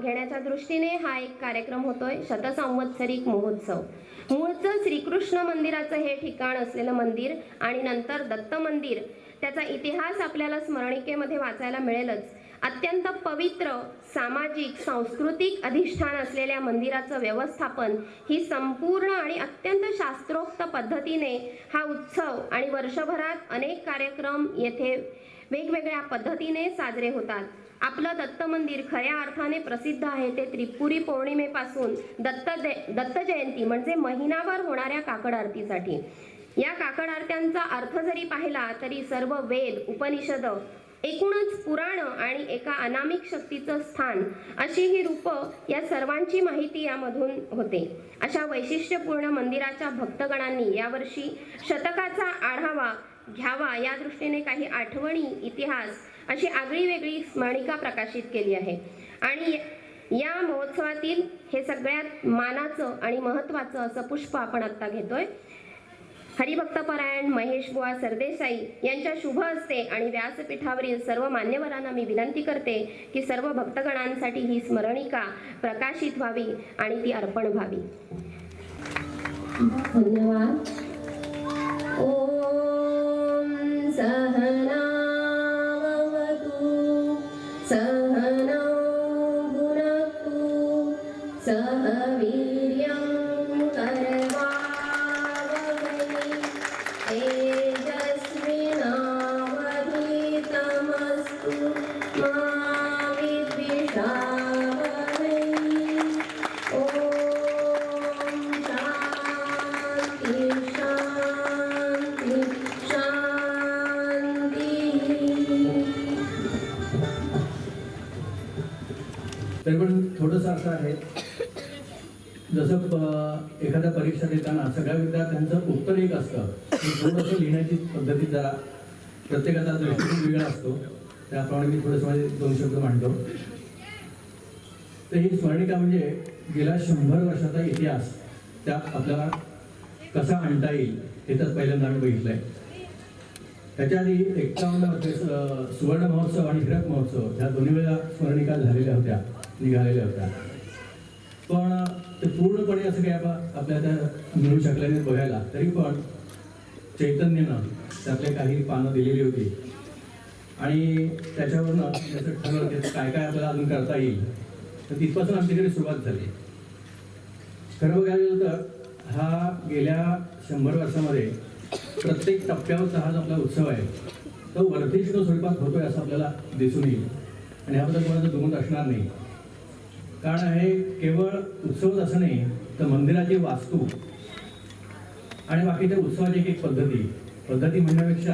घेण्याच्या दृष्टीने हा एक कार्यक्रम होतोय, शतसंवत्सरिक महोत्सव. मूळचं श्रीकृष्ण मंदिराचं हे ठिकाण असलेलं मंदिर आणि नंतर दत्त मंदिर, त्याचा इतिहास आपल्याला स्मरणिकेमध्ये वाचायला मिळेलच. अत्यंत पवित्र सामाजिक सांस्कृतिक अधिष्ठान असलेल्या मंदिराचं व्यवस्थापन ही संपूर्ण आणि अत्यंत शास्त्रोक्त पद्धतीने हा उत्सव आणि वर्षभरात अनेक कार्यक्रम येथे वेगवेगळ्या पद्धतीने साजरे होतात. आपलं दत्त मंदिर खऱ्या अर्थाने प्रसिद्ध आहे ते त्रिपुरी पौर्णिमेपासून दत्त जयंती म्हणजे महिनाभर होणाऱ्या काकड आरतीसाठी. या काकड आरत्यांचा अर्थ जरी पाहिला तरी सर्व वेद उपनिषद एकूणच पुराण आणि एका अनामिक शक्तीचं स्थान अशी ही रूपं या सर्वांची माहिती यामधून होते. अशा वैशिष्ट्यपूर्ण मंदिराच्या भक्तगणांनी यावर्षी शतकाचा आढावा घ्यावा या दृष्टीने काही आठवणी इतिहास अशी आगळी वेगळी स्मरणिका प्रकाशित केली आहे. आणि या महोत्सवातील हे सगळ्यात मानाचं आणि महत्त्वाचं असं पुष्प आपण आत्ता घेतोय. हरिभक्तपरायण महेश बुवा सरदेसाई यांच्या शुभ हस्ते आणि व्यासपीठावरील सर्व मान्यवरांना मी विनंती करते की सर्व भक्तगणांसाठी ही स्मरणिका प्रकाशित व्हावी आणि ती अर्पण व्हावी. धन्यवाद. ओम सहना भवतु सहनौ भुनक्तु सह वीर्यं करवावहै तेजस्विनावधीतमस्तु मा विद्विषावहै. ओम शांति शांति शांति. तरी पण थोडंसं असं आहे, जसं एखाद्या परीक्षा देताना सगळ्या विद्यार्थ्यांचं उत्तर एक असतं, थोडंसं लिहिण्याची पद्धती जरा प्रत्येकाचा दृष्टिकोन वेगळा असतो. त्याप्रमाणे मी थोडंसं माझे 2 शब्द मांडतो. तर ही स्मरणिका म्हणजे गेल्या 100 वर्षाचा इतिहास त्या आपल्याला कसा आणता येईल हे तर पहिल्यांदा आम्ही बघितलंय. त्याच्या आधी 51 सुवर्ण महोत्सव आणि हीरक महोत्सव ह्या दोन्ही वेळा स्मरणिका झालेल्या होत्या, निघालेल्या होत्या. पण ते पूर्णपणे असं काही आपल्या त्या मिळू शकले नाही बघायला. तरी पण चैतन्यानं त्यातले काही पानं दिलेली होती आणि त्याच्यावरनं त्याचं ठरवलं की काय काय आपल्याला अजून करता येईल. तर तिथपासून आमच्याकडे सुरुवात झाली. खरं बघायला गेलं तर हा गेल्या 100 वर्षामध्ये प्रत्येक टप्प्यावरचा हा जो आपला उत्सव आहे तो वर्धिष्णू स्वरूपात होतोय असं आपल्याला दिसून येईल. आणि ह्याबद्दल कोणाचं दुमत असणार नाही. कारण हे केवळ उत्सवच असं नाही तर मंदिराची वास्तू आणि बाकीच्या उत्सवाची एक पद्धती म्हणण्यापेक्षा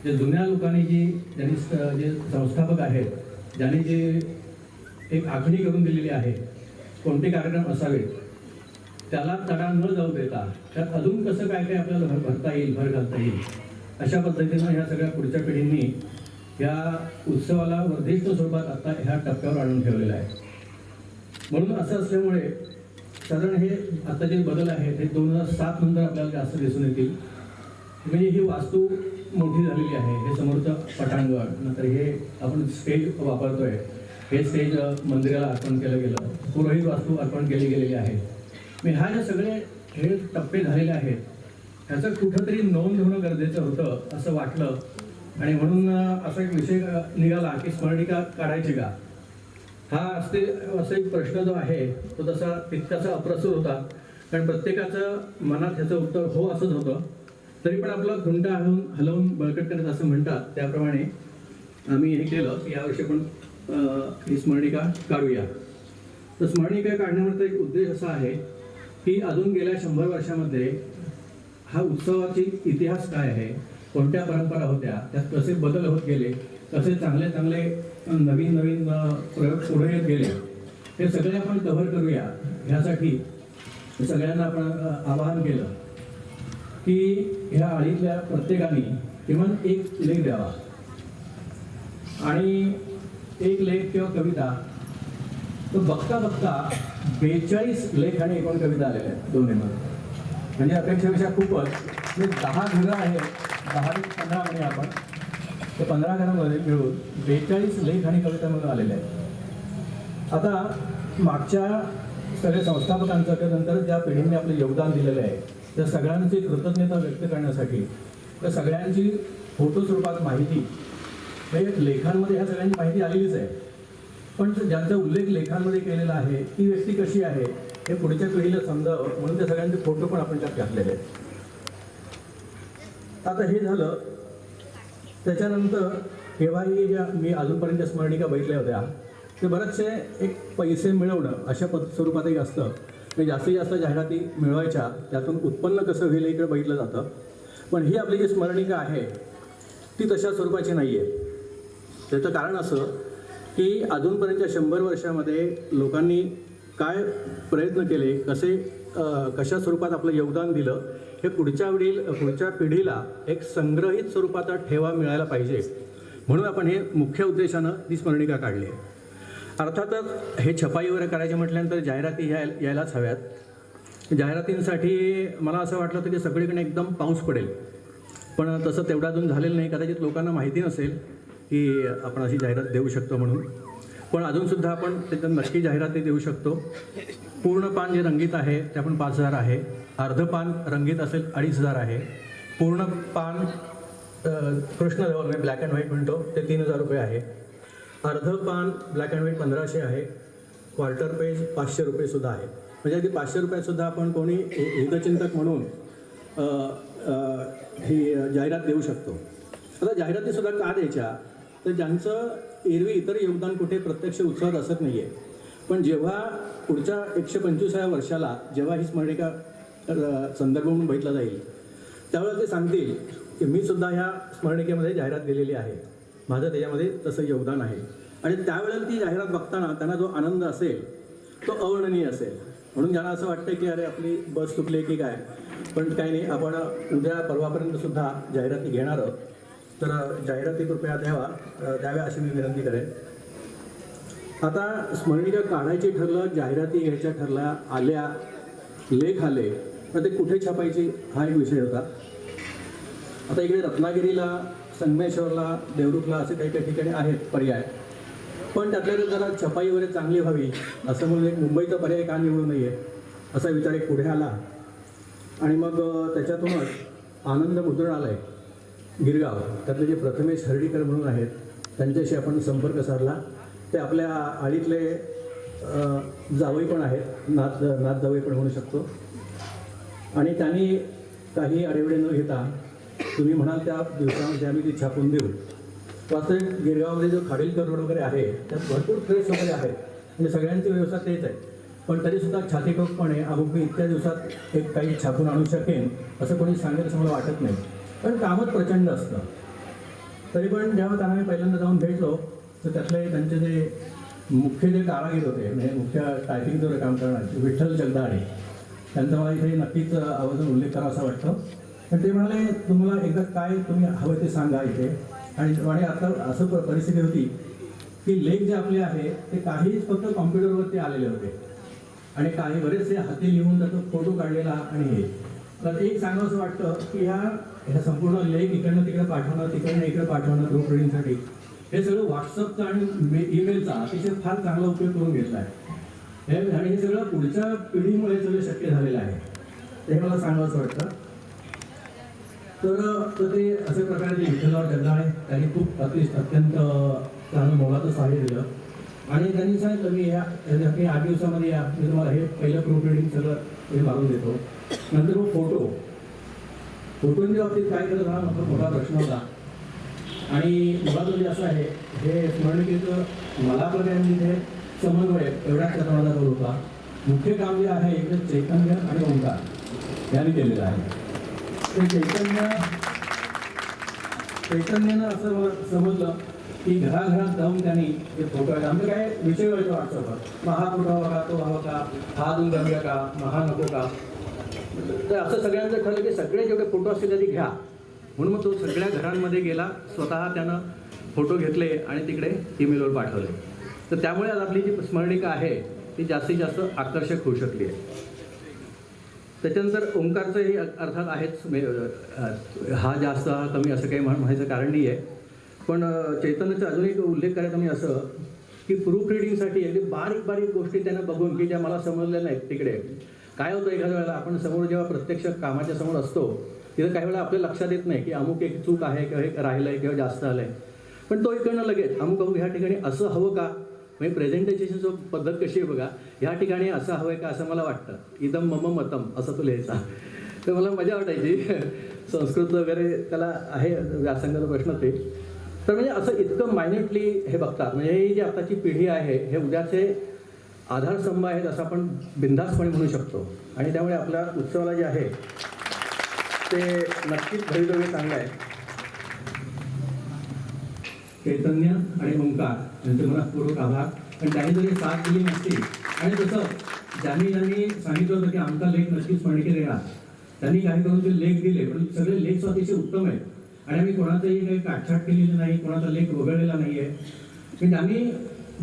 जे जुन्या लोकांनी ज्यांनी जे संस्थापक आहेत ज्यांनी जे एक आखणी करून दिलेली आहे कोणते कार्यक्रम असावेत त्याला तडा न जाऊ देता त्यात अजून कसं काय काय आपल्याला भरता येईल, भर घालता येईल अशा पद्धतीनं ह्या सगळ्या पुढच्या पिढींनी ह्या उत्सवाला वर्धिष्णू स्वरूपात आता ह्या टप्प्यावर आणून ठेवलेलं आहे. म्हणून असं असल्यामुळे साधारण हे आता जे बदल आहेत हे 2007 नंतर आपल्याला जास्त दिसून येतील. म्हणजे ही वास्तू मोठी झालेली आहे. हे समोरचं पटांगण, नंतर हे आपण स्टेज वापरतोय, हे स्टेज मंदिराला अर्पण केलं गेलं, पुरोहित वास्तू अर्पण केली गेलेली आहे. मी ह्या जे सगळे हे टप्पे झालेले आहेत ह्याचं कुठंतरी नोंद होणं गरजेचं होतं असं वाटलं. आणि म्हणून असा एक विषय निघाला की स्मरणिका काढायची का. हा असा एक प्रश्न जो आहे तो तसा तितकासा अप्रस्तुत होता. कारण प्रत्येकाचं मनात ह्याचं उत्तर हो असंच होतं. तरी पण आपला खुंटा हलवून बळकट करत असं म्हणतात त्याप्रमाणे आम्ही हे केलं की यावर्षी आपण ही स्मरणिका काढूया. तर स्मरणिका काढण्यामागचा एक उद्देश असा आहे की अजून गेल्या 100 वर्षामध्ये हा उत्सवाची इतिहास काय आहे, कोणत्या परंपरा होत्या, त्यात कसे बदल होत गेले, कसे चांगले चांगले नवीन प्रयोग पुढे येत गेले, हे सगळे आपण कव्हर करूया. ह्यासाठी सगळ्यांना आपण आवाहन केलं की ह्या आळीतल्या प्रत्येकाने किमान एक लेख द्यावा. आणि एक लेख किंवा कविता तो बघता बघता 42 लेख आणि 1 कविता आलेल्या आहेत दोन्हीमध्ये. म्हणजे अपेक्षेपेक्षा खूपच. म्हणजे 10 घरं आहेत, 10 ते 15 म्हणजे आपण ते 15 घरांमध्ये मिळून 42 लेख आणि कविता म्हणून आलेल्या आहेत. आता मागच्या सगळ्या संस्थापकांचं त्यानंतर ज्या पिढींनी आपलं योगदान दिलेलं आहे त्या सगळ्यांची कृतज्ञता व्यक्त करण्यासाठी त्या सगळ्यांची फोटो स्वरूपात माहिती म्हणजे लेखांमध्ये ह्या सगळ्यांची माहिती आलेलीच आहे, पण ज्यांचा उल्लेख लेखांमध्ये केलेला आहे ती व्यक्ती कशी आहे हे पुढच्या पिढीला समजावं म्हणून त्या सगळ्यांचे फोटो पण आपण त्यात घातलेले आहेत. आता हे झालं. त्याच्यानंतर केव्हाही ज्या मी अजूनपर्यंत स्मरणिका बघितल्या होत्या ते बरेचसे एक पैसे मिळवणं अशा स्वरूपातही असतं. म्हणजे जास्तीत जास्त जाहिराती मिळवायच्या त्यातून उत्पन्न कसं होईल इकडे बघितलं जातं. पण ही आपली जी स्मरणिका आहे ती तशा स्वरूपाची नाही आहे. त्याचं कारण असं की अजूनपर्यंतच्या 100 वर्षामध्ये लोकांनी काय प्रयत्न केले, कशा स्वरूपात आपलं योगदान दिलं हे पुढच्या पिढीला एक संग्रहित स्वरूपाचा ठेवा मिळायला पाहिजे म्हणून आपण हे मुख्य उद्देशानं ही स्मरणिका काढली आहे. अर्थातच हे छपाई वगैरे करायचे म्हटल्यानंतर जाहिराती यायलाच हव्यात. जाहिरातींसाठी मला असं वाटलं होतं की सगळीकडे एकदम पाऊस पडेल, पण तसं तेवढं अजून झालेलं नाही. कदाचित लोकांना माहिती नसेल की आपण अशी जाहिरात देऊ शकतो म्हणून, पण अजूनसुद्धा आपण त्याच्यात नक्की जाहिराती देऊ शकतो. पूर्ण पान जे रंगीत आहे ते आपण 5,000 आहे. अर्ध पान रंगीत असेल 2,500 आहे. पूर्ण पान कृष्ण लेवल म्हणजे ब्लॅक अँड व्हाईट म्हणतो ते 3,000 रुपये आहे. अर्ध पान ब्लॅक अँड व्हाईट 1,500 आहे. क्वार्टर पेज 500 रुपये सुद्धा आहे. म्हणजे अगदी 500 रुपयातसुद्धा आपण कोणी हितचिंतक म्हणून ही जाहिरात देऊ शकतो. आता जाहिरातीसुद्धा का द्यायच्या तर ज्यांचं एरवी इतर योगदान कुठे प्रत्यक्ष उत्सवात असत नाही आहे, पण जेव्हा पुढच्या 125व्या वर्षाला जेव्हा ही स्मरणिका संदर्भ म्हणून बघितला जाईल त्यावेळेला ते सांगतील की मी सुद्धा ह्या स्मरणिकेमध्ये जाहिरात दिलेली आहे, माझं त्याच्यामध्ये तसं योगदान आहे. आणि त्यावेळेला ती जाहिरात बघताना त्यांना जो आनंद असेल तो अवर्णनीय असेल. म्हणून ज्यांना असं वाटतं की अरे आपली बस चुकली की काय, पण काही नाही, आपण उद्या परवापर्यंतसुद्धा जाहिराती घेणार आहोत. तर जाहिराती कृपया द्याव्या अशी मी विनंती करेन. आता स्मरणिका काढायची ठरलं, जाहिराती घ्यायच्या ठरल्या, आल्या, लेख आले, तर ते कुठे छापायची हा एक विषय होता. आता इकडे रत्नागिरीला, संगमेश्वरला, देवरुखला असे काही काही ठिकाणी आहेत पर्याय, पण त्यातल्या जरा छपाई वगैरे चांगली व्हावी असं म्हणून एक मुंबईचा पर्याय का निवडू नये असा विचार एक पुढे आला. आणि मग त्याच्यातूनच आनंद मुद्रणालय गिरगाव त्यातले जे प्रथमेश हर्डीकर म्हणून आहेत त्यांच्याशी आपण संपर्क साधला. ते आपल्या आळीतले जावई पण आहेत, नाथ जावई पण म्हणू शकतो. आणि त्यांनी काही अडवडे न घेता तुम्ही म्हणाल त्या दिवसामध्ये आम्ही ती छापून देऊ. वास्तविक गिरगावमध्ये जो खाडीलकर रोड वगैरे आहे त्यात भरपूर प्रेस वगैरे आहेत, म्हणजे सगळ्यांची व्यवस्था तेच आहे, पण तरीसुद्धा छातीटोकपणे अमुक मी इतक्या दिवसात एक काही छापून आणू शकेन असं कोणी सांगेल असं मला वाटत नाही, पण कामच प्रचंड असतं. तरी पण जेव्हा त्यांना मी पहिल्यांदा जाऊन भेटलो तर त्यातले त्यांचे जे मुख्य जे कारागीर होते म्हणजे मुख्य टायपिंगचं काम करणारे विठ्ठल जगदाळे त्यांचा मला इथे नक्कीच आवर्जून उल्लेख करावा वाटतो. पण ते म्हणाले तुम्हाला एकदा काय तुम्ही हवं ते सांगा इथे. आणि आता असं परिस्थिती होती की लेख जे आपले आहे ते काहीच फक्त कॉम्प्युटरवरती आलेले होते आणि काही बरेचसे हाती लिहून त्याचा फोटो काढलेला आणि हे. तर एक सांगावं असं वाटतं की ह्या संपूर्ण लेख इकडनं तिकडे पाठवणं, तिकडनं इकडे पाठवणं ग्रुप रिडिंगसाठी हे सगळं व्हॉट्सअपचा आणि ईमेलचा अतिशय फार चांगला उपयोग करून घेतला आहे. आणि हे सगळं पुढच्या पिढीमुळे सगळं शक्य झालेलं आहे. ते मला सांगावं असं वाटतं. तर ते अशा प्रकारे ते विठ्ठलराव जगदाळे त्यांनी खूप अत्यंत चांगलं मोलाचं सहाय्य दिलं. आणि त्यांनी सांगितलं मी या 8 दिवसामध्ये या मी तुम्हाला हे पहिलं प्रूफ रिडिंग सगळं हे मारून देतो. नंतर मग फोटोंच्या बाबतीत काय केलं हा मोठा प्रश्न होता. आणि मुळात म्हणजे असं आहे हे स्मरणिकेचं मला पर्यंत इथे समन्वय एवढ्याच त्याचा माझा रोल होता. मुख्य काम जे आहे इकडे चैतन्य आणि ओंकार यांनी केलेलं आहे. ते चैतन्यानं असं मला समजलं की घराघरात जाऊन त्यांनी ते फोटो आहे आमचं काय विषय व्हायचं व्हॉट्सअपवर, मग हा फोटो हवा का, तो हवा का, हा दूर घ्या का, मग हा नको का. तर असं सगळ्यांचं ठरलं की सगळे जेवढे फोटो असतील त्याची घ्या म्हणून मग तो सगळ्या घरांमध्ये गेला, स्वतः त्यानं फोटो घेतले आणि तिकडे ईमेलवर पाठवले. तर त्यामुळे आज आपली जी स्मरणिका आहे ती जास्तीत जास्त आकर्षक होऊ शकली आहे. त्याच्यानंतर ओंकारचंही अर्थात आहेच, हा जास्त हा कमी असं काही म्हणायचं कारण नाही आहे. पण चैतन्याचा अजून एक उल्लेख करायचा मी असं की प्रूफ रिडिंगसाठी अगदी बारीक बारीक गोष्टी त्यांना बघून की ज्या मला समजल्या नाहीत तिकडे. काय होतं एखाद्या वेळेला आपण समोर जेव्हा प्रत्यक्ष कामाच्या समोर असतो तिथं काही वेळा आपल्या लक्षात येत नाही की अमुक एक चूक आहे किंवा एक राहिलं आहे किंवा जास्त आलं आहे, पण तो इकडनं लगेच अमुक ह्या ठिकाणी असं हवं का, म्हणजे प्रेझेंटेशनची पद्धत कशी आहे बघा, ह्या ठिकाणी असं हवं आहे का असं मला वाटतं, इदम मम मतम असं तो लिहायचा. तर मला मजा वाटायची. संस्कृत वगैरे त्याला आहे व्यासंगाचा प्रश्न ते. तर म्हणजे असं इतकं मायन्युटली हे बघतात. म्हणजे ही जी आताची पिढी आहे हे उद्याचे आधारस्तंभ आहेत असं आपण बिनधास्तपणे म्हणू शकतो. आणि त्यामुळे आपल्या उत्सवाला जे आहे ते नक्कीच भवितव्य चांगलं आहे. चैतन्य आणि ओंकार यांचे मनःपूर्वक आभार. पण त्यांनी जरी साथ दिली नसती आणि तसं ज्यांनी सांगितलं होतं की आमचा लेख नक्कीच फणीकडे येणार, त्यांनी काही करून ते लेख दिले, पण सगळे लेख अतिशय उत्तम आहेत आणि आम्ही कोणाचंही काही काटछाट केलेली नाही, कोणाचा लेख वगळलेला नाही आहे. पण त्यांनी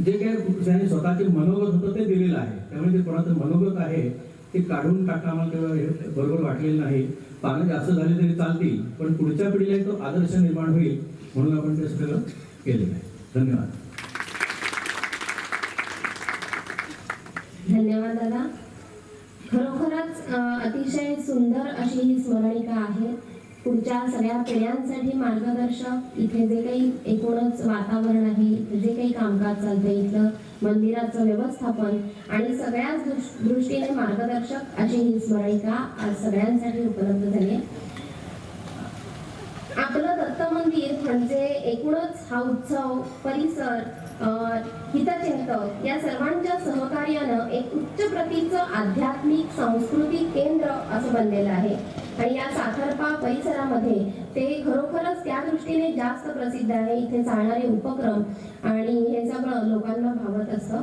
जे काही त्यांनी स्वतःचे मनोगत होतं ते दिलेलं आहे. त्यामुळे ते कोणाचं मनोगत आहे ते काढून टाकणं आम्हाला तेव्हा बरोबर वाटलेलं नाही. पानं जास्त झाली तरी चालतील, पण पुढच्या पिढीला तो आदर्श निर्माण होईल म्हणून आपण ते सगळं केलेलं आहे. धन्यवाद. धन्यवाद दादा. खरोखरच अतिशय सुंदर अशी ही स्मरणिका आहे. पुढच्या सगळ्या पिढ्यांसाठी मार्गदर्शक. इथे जे काही एकूणच वातावरण आहे, जे काही कामकाज चालतं, इथलं मंदिराचं व्यवस्थापन आणि सगळ्याच दृष्टीने मार्गदर्शक अशी ही स्मरणिका आज सगळ्यांसाठी उपलब्ध झाली आहे. आपलं दत्त मंदिर म्हणजे एकूणच हा उत्सव, परिसर, हितचिंतक या सर्वांच्या सहकार्यानं एक उच्च प्रतीचं आध्यात्मिक सांस्कृतिक केंद्र असं बनलेलं आहे. आणि या साखरपा परिसरामध्ये ते खरोखरच त्या दृष्टीने जास्त प्रसिद्ध आहे. इथे चालणारे उपक्रम आणि हे सगळं लोकांना भावत असतं.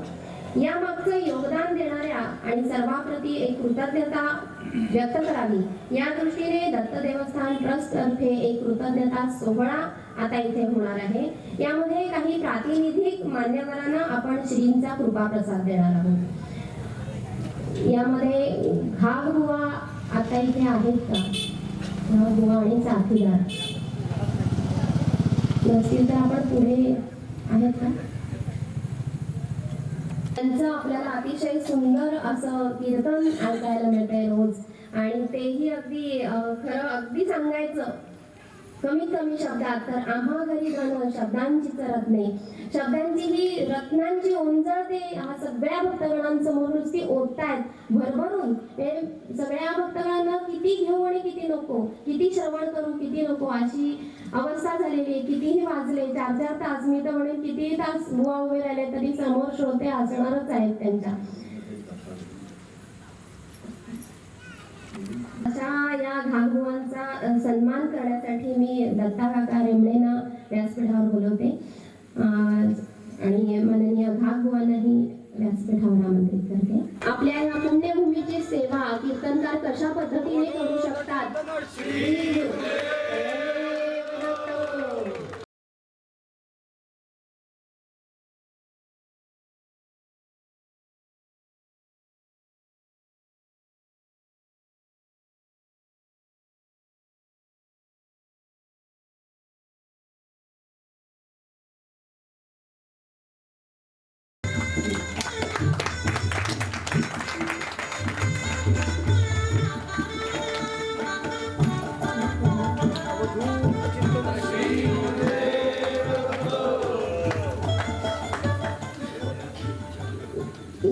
या मागचं योगदान देणाऱ्या आणि सर्वांप्रती एक कृतज्ञता व्यक्त करावी या दृष्टीने दत्त देवस्थान ट्रस्ट तर्फे एक कृतज्ञता सोहळा आता इथे होणार आहे. यामध्ये काही प्रातिनिधिक मान्यवरांना आपण श्रींचा कृपाप्रसाद देणार आहोत. यामध्ये घाग बुवा आता इथे आहेत का? घाग बुवा आणि साथीदार नसतील तर आपण पुढे आहेत का? त्यांचं आपल्याला अतिशय सुंदर असं कीर्तन ऐकायला मिळतंय रोज. आणि तेही अगदी खरं अगदी सांगायचं कमीत कमी शब्दात तर आम्हा घरी जण शब्दांचीच रत्ने, शब्दांची ही रत्नांची ओंजळ ते सगळ्या भक्तगणांसमोर नुसती ओततायत भरभरून. सगळ्या भक्तगणांना किती घेऊ आणि किती नको, किती श्रवण करू किती नको अशी अवस्था झालेली. कितीही वाजले 4-4 तास, मी तर म्हणेन कितीही तास बुवा उभे राहिले तरी समोर श्रोते असणारच आहेत त्यांच्या. अशा या घागबुवांचा सन्मान करण्यासाठी मी दत्ता काका रेमणेंना व्यासपीठावर बोलवते आणि माननीय घागबुवांनाही व्यासपीठावर आमंत्रित करते. आपल्या या पुण्यभूमीची सेवा कीर्तनकार कशा पद्धतीने करू शकतात?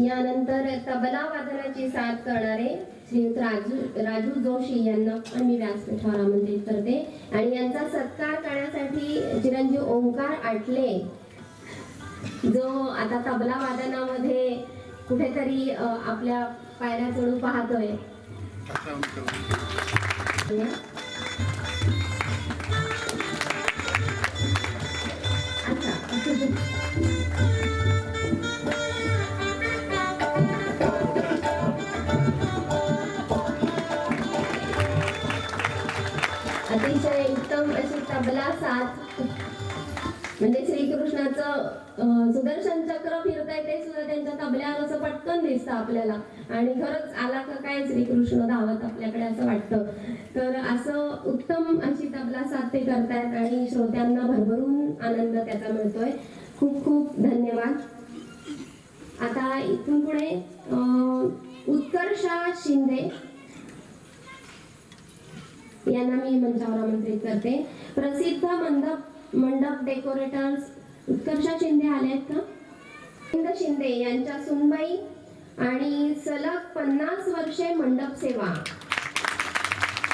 यानंतर तबला वादनाची साथ करणारे श्रीयुत राजू जोशी यांना पण मी व्यासपीठावर आमंत्रित करते. आणि यांचा सत्कार करण्यासाठी चिरंजीव ओंकार आटले जो आता तबला वादनामध्ये कुठेतरी आपल्या पायऱ्या चढू पाहतोय. अतिशय उत्तम अशी तबला साथ, म्हणजे श्रीकृष्णाचं सुदर्शन चक्र फिरताय ते सुद्धा त्यांच्या तबल्यावर असं पटकन दिसतं आपल्याला. आणि खरंच आला का काय श्रीकृष्ण धावत आपल्याकडे असं वाटतं. तर असं उत्तम अशी तबला साथ ते करतायत आणि श्रोत्यांना भरभरून आनंद त्याचा मिळतोय. खूप खूप धन्यवाद. आता इथून पुढे उत्कर्षा शिंदे यांना मी मंचावर आमंत्रित करते. प्रसिद्ध मंडप डेकोरेटर्स उत्कर्षा शिंदे आले आहेत का? गोविंद शिंदे यांच्या सुनबाई आणि सलग 50 वर्षे मंडप सेवा.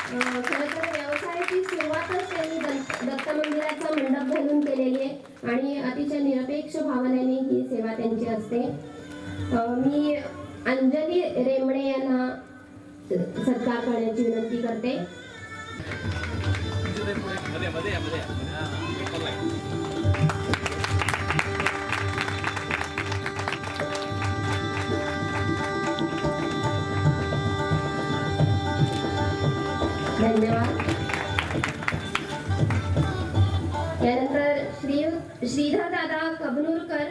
खरं तर व्यवसायाची सुरुवातच त्यांनी दत्त मंदिराचा मंडप घालून केलेली आहे आणि अतिशय निरपेक्ष भावनेने ही सेवा त्यांची असते. मी अंजली रेमणे यांना सत्कार करण्याची विनंती करते. धन्यवाद. यानंतर श्रीधर दादा कबनूरकर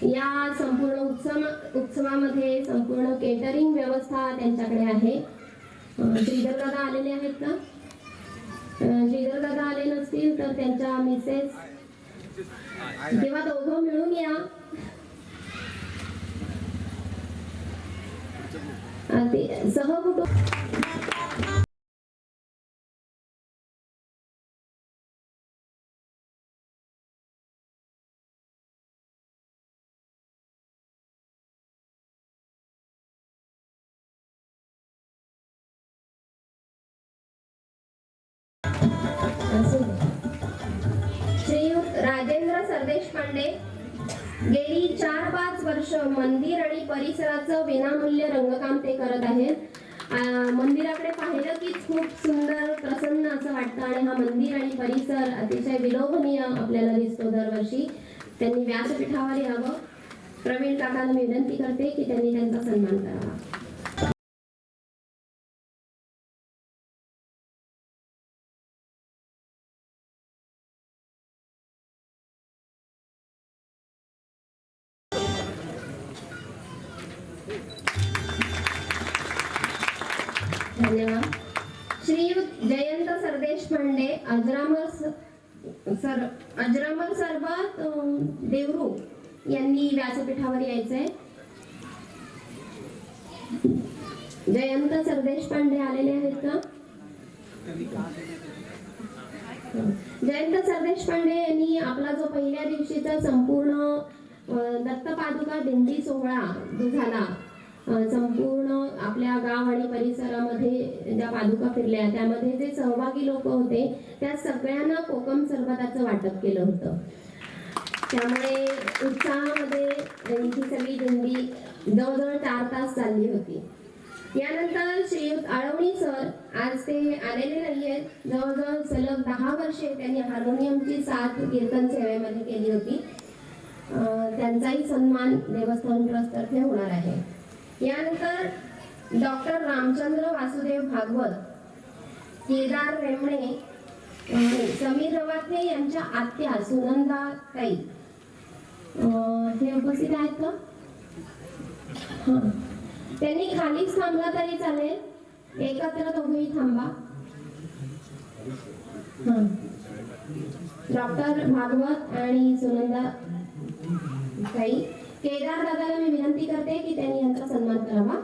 या संपूर्ण उत्सवामध्ये संपूर्ण केटरिंग व्यवस्था त्यांच्याकडे आहे. श्रीधर दादा आलेले आहेत का? श्रीधर दादा आले नसतील तर त्यांच्या मिसेस किंवा दोघं मिळून या. सहकुटुंब श्रीयुत राजेंद्र सरदेश पांडे गेली 4-5 वर्ष मंदिर आणि परिसराचं विनामूल्य रंगकाम ते करत आहेत. मंदिराकडे पाहिलं की खूप सुंदर प्रसन्न असं वाटतं आणि हा मंदिर आणि परिसर अतिशय विलोभनीय आपल्याला दिसतो दरवर्षी. त्यांनी व्यासपीठावर यावं. प्रवीण काकांना मी विनंती करते की त्यांनी त्यांचा सन्मान करावा. धन्यवाद. श्रीयुत जयंत सरदेश पांडे अजरामर सरबत देवरू यांनी व्यासपीठावर यायचंय. जयंत सरदेश पांडे आलेले आहेत का? जयंत सरदेश पांडे यांनी आपला जो पहिल्या दिवशीचा संपूर्ण दत्तपादुका दिंडी सोहळा जो झाला, संपूर्ण आपल्या गाव आणि परिसरामध्ये ज्या पादुका फिरल्या त्यामध्ये जे सहभागी लोक होते त्या सगळ्यांना कोकम सरबताचं वाटप केलं होतं. त्यामुळे उत्साहामध्ये ही सगळी दिंडी जवळजवळ 4 तास चालली होती. यानंतर श्रीयुत आळवणी सर आज ते आलेले नाहीयेत. जवळजवळ सलग 10 वर्षे त्यांनी हार्मोनियमची साथ कीर्तन सेवेमध्ये केली होती. त्यांचाही सन्मान देवस्थान ट्रस्टतर्फे होणार आहे. यानंतर डॉक्टर रामचंद्र वासुदेव भागवत, केदार रेमणे, समीर रवाथे यांच्या आत्या सुनंदा ताई हे उपस्थित आहेत का? त्यांनी खालीच थांबला तरी चालेल, एकत्र दोघेही थांबा. डॉक्टर भागवत आणि सुनंदा ताई. केदार दादाला मी विनंती करते की त्यांनी यांचा सन्मान करावा.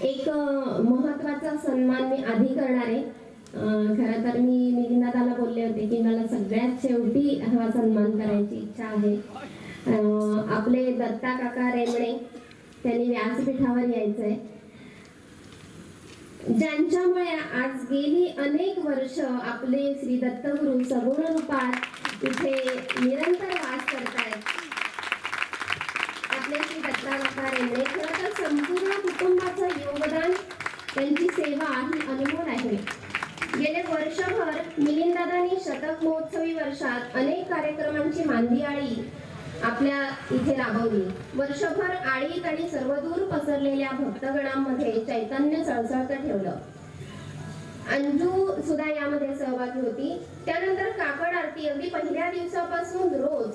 एक महत्वाचा सन्मान मी आधी करणार आहे. खरं तर मी मिलिंदाला बोलले होते की मला सगळ्यात शेवटी हा सन्मान करायची इच्छा आहे. आपले दत्ता काका रेमणे त्यांनी व्यासपीठावर यायचंय. ज्यांच्यामुळे आज गेली अनेक वर्ष आपले श्री दत्तगुरु सगुण रूपात इथे निरंतर वास करतायत. आपले श्री दत्ता काका रेमणे खरं तर संपूर्ण कुटुंबाचं योगदान, त्यांची सेवा ही अनमोल आहे. गेले वर्षभर मिलिंददादांनी शतक महोत्सवी वर्षात अनेक कार्यक्रमांची मांदियाळी आपल्या इथे राबवली. वर्षभर आळीत आणि सर्वदूर पसरलेल्या भक्तगणांमध्ये चैतन्य सळसळत ठेवलं. अंजू सुद्धा यामध्ये सहभागी होती. त्यानंतर काकड आरती अगदी पहिल्या दिवसापासून रोज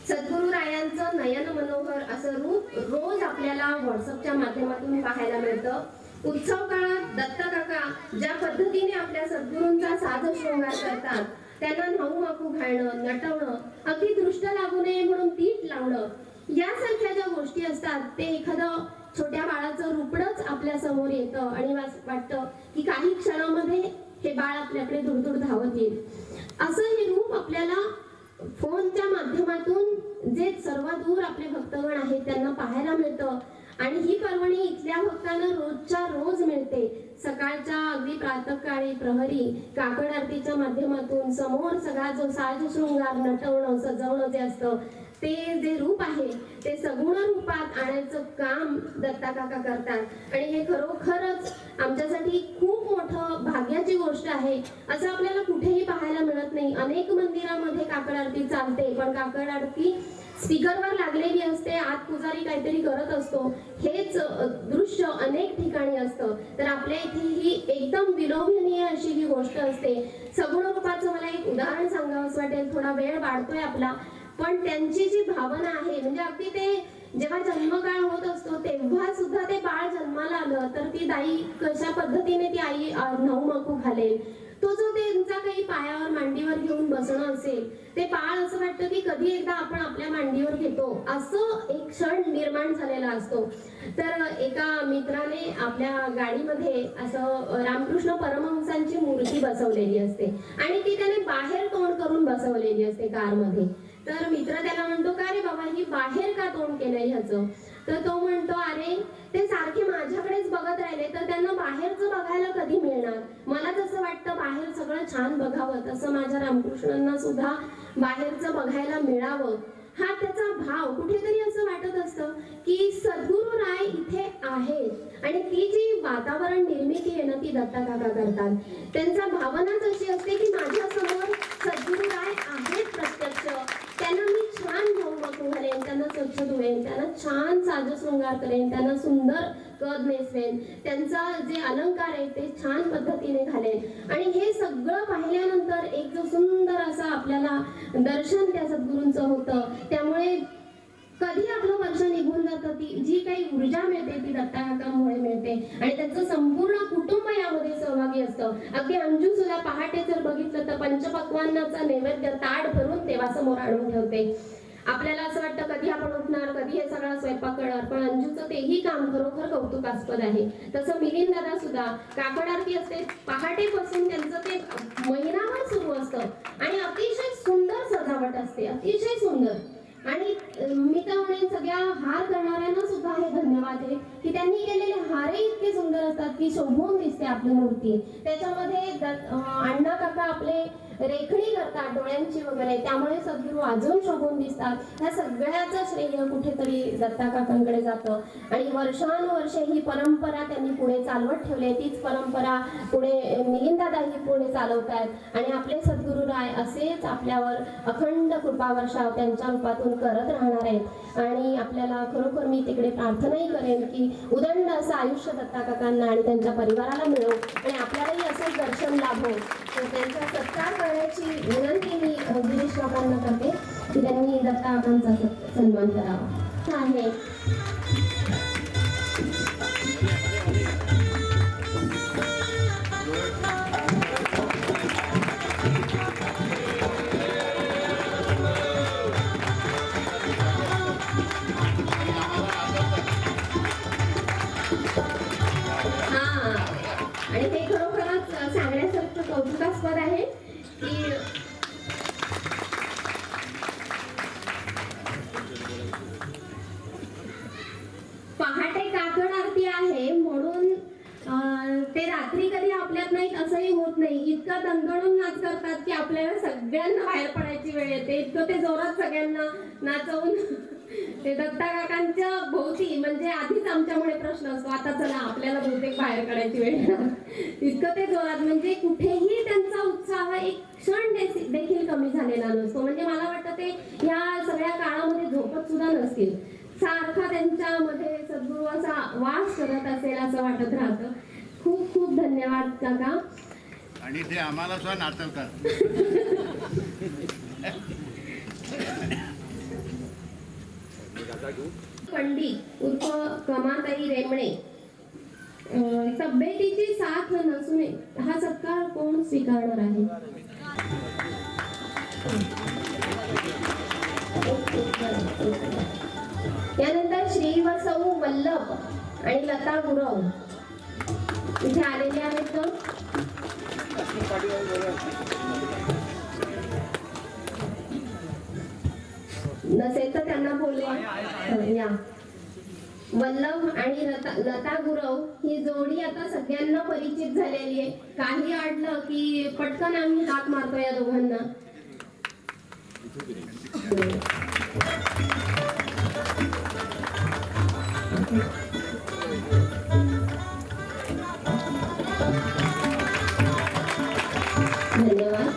सद्गुरुरायांचं नयन मनोहर असं रूप रोज आपल्याला व्हॉट्सअपच्या माध्यमातून पाहायला मिळतं. उत्सव काळात दत्त काका ज्या पद्धतीने आपल्या सद्गुरूंचा साज शृंगार करतात, त्यांना न्हाऊ माकू घालणं, नटवणं, अगदी दृष्ट लागू नये म्हणून पीठ लावणं, यासारख्या ज्या गोष्टी असतात ते एखादं छोट्या बाळाचं रूपडच आपल्या समोर येतं आणि वाटतं की काही क्षणामध्ये हे बाळ आपल्याकडे दूर धावत येईल. असं हे रूप आपल्याला फोनच्या माध्यमातून जे सर्व दूर आपले भक्तगण आहेत त्यांना पाहायला मिळतं. आणि ही पर्वणी इथल्या भक्तांना रोजच्या रोज मिळते. सकाळच्या अगदी प्रातःकाळी प्रहरी काकड आरतीच्या माध्यमातून समोर सगळा जो साज शृंगार, नटवणं, सजवणं जे असतं ते जे रूप आहे ते सगुण रूपात आणायचं काम दत्ता काका करतात. आणि हे खरोखरच आमच्यासाठी खूप मोठं भाग्याची गोष्ट आहे. असं आपल्याला कुठेही पाहायला मिळत नाही. अनेक मंदिरामध्ये काकड आरती चालते, पण काकड आरती स्पीकरवर लागलेली असते, आत पुजारी काहीतरी करत असतो. हेच दृश्य अनेक ठिकाणी असतं. तर आपल्या इथे ही एकदम विलोभनीय अशी ही गोष्ट असते. सगुण रूपाचं मला एक उदाहरण सांगावंसं वाटेल. थोडा वेळ वाढतोय आपला, पण त्यांची जी भावना आहे म्हणजे अगदी ते जेव्हा जन्मकाळ होत असतो तेव्हा सुद्धा ते बाळ जन्माला आलं तर ती दाई कशा पद्धतीने ती आई न्हाऊ माकू घालेल, तो जो त्यांचा काही पायावर मांडीवर घेऊन बसणं असेल, ते बाळ असं वाटतं की कधी एकदा आपण आपल्या मांडीवर घेतो, असं एक क्षण निर्माण झालेला असतो. तर एका मित्राने आपल्या गाडीमध्ये असं रामकृष्ण परमहंसांची मूर्ती बसवलेली असते आणि ती त्याने बाहेर तोंड करून बसवलेली असते कारमध्ये. तर मित्र त्याला म्हणतो, का रे बाबा ही बाहेर का तोंड केलंय ह्याचं? तर तो म्हणतो, अरे ते सारखे माझ्याकडेच बघत राहिले तर त्यांना बाहेरचं बघायला कधी मिळणार? मला तसं वाटतं बाहेर सगळं छान बघावं, तसं माझ्या रामकृष्णांना सुद्धा बाहेरचं बघायला मिळावं. हा त्याचा भाव. कुठेतरी असं वाटत असतं की सद्गुरू राय इथे आहेत आणि ती जी वातावरण निर्मिती आहे ना ती दत्ता काका करतात. त्यांचा भावनाच अशी असते की माझ्या समोर सद्गुरू राय आहेत प्रत्यक्ष. त्यांना मी छान न्हाऊ घालेन, त्यांना स्वच्छ धुवेन, त्यांना छान साज शृंगार करेन, त्यांना सुंदर कद नेसवेन, त्यांचा जे अलंकार आहे ते छान पद्धतीने घालेन. आणि हे सगळं पाहिल्यानंतर एक जो सुंदर असं आपल्याला दर्शन त्या सद्गुरूंचं होतं. त्यामुळे कधी आपलं वर्ष निघून जातं, ती जी काही ऊर्जा मिळते ती दत्ता काकांमुळे मिळते आणि त्यांचं संपूर्ण कुटुंब यामध्ये सहभागी असतं. अगदी अंजू सुद्धा पहाटे जर बघितलं तर पंचपक्वान्नाचा नैवेद्य ताट भरून देवासमोर आणून ठेवते. आपल्याला असं वाटतं कधी आपण उठणार, कधी हे सगळा स्वयंपाक करणार, पण अंजूचं तेही काम खरोखर कौतुकास्पद आहे. तसं मिलिंद दादा सुद्धा काकड आरती असते पहाटेपासून त्यांचं ते महिनाभर सुरू असतं आणि अतिशय सुंदर सजावट असते, अतिशय सुंदर. आणि मी तर म्हणेन सगळ्या हार करणाऱ्यांना सुद्धा हे धन्यवाद आहे की त्यांनी केलेले हारही इतके सुंदर असतात की शोभून दिसते आपली मूर्ती. त्याच्यामध्ये अण्णा काका आपले रेखणी करतात डोळ्यांची वगैरे, त्यामुळे सद्गुरू अजून शोभून दिसतात. ह्या सगळ्याचं श्रेय कुठेतरी दत्ता काकांकडे जातं आणि वर्षानुवर्षे ही परंपरा त्यांनी पुढे चालवत ठेवली. तीच परंपरा पुढे मिलिंदादा ही पुढे चालवतात आणि आपले सद्गुरू राय असेच आपल्यावर अखंड कृपा वर्षाव त्यांच्या रूपातून करत राहणार आहेत. आणि आपल्याला खरोखर मी तिकडे प्रार्थनाही करेन की उदंड असं आयुष्य दत्ता काकांना आणि त्यांच्या परिवाराला मिळो आणि आपल्यालाही असंच दर्शन लाभो. त्यांचा सत्कार करण्याची विनंती मी गिरीश काकांना करते की त्यांनी दत्ता काकांचा सन्मान करावा आहे. आणि ते खरोखरच सांगण्यासारखं कौतुकास्पद आहे की पहाटे काकड आरती आहे म्हणून ते रात्री कधी आपल्यात नाहीत असंही होत नाही. इतका दणदणून नाच करतात की आपल्याला सगळ्यांना बाहेर पडायची वेळ येते. इतकं ते जोरात सगळ्यांना नाचवून ते दत्ता काकांच्या भोवती म्हणजे आधीच आमच्यामुळे प्रश्न असतो, आता चला आपल्याला बहुतेक बाहेर काढायची वेळ येणार. इतकं ते जोरात, म्हणजे कुठेही त्यांचा उत्साह एक क्षण देखील कमी झालेला नसतो. म्हणजे मला वाटतं ते या सगळ्या काळामध्ये झोपत सुद्धा नसतील, सारखा त्यांच्यामध्ये सद्गुरू असा वास करत असेल असं वाटत राहतं. खूप खूप धन्यवाद काका. आणि ते आम्हाला सुद्धा नाचवतात. पंडित उर्फ कमाताई रेमणे, तब्येतीची साथ नसून हा सत्कार कोण स्वीकारणार आहे? त्यानंतर श्री व सौ वल्लभ आणि लता गुरव इथे आलेले आहेत. नसेल तर त्यांना बोलवा. या वल्लभ आणि लता गुरव ही जोडी आता सगळ्यांना परिचित झालेली आहे. काही अडलं की पटकन आम्ही हाक मारतो या दोघांना. धन्यवाद.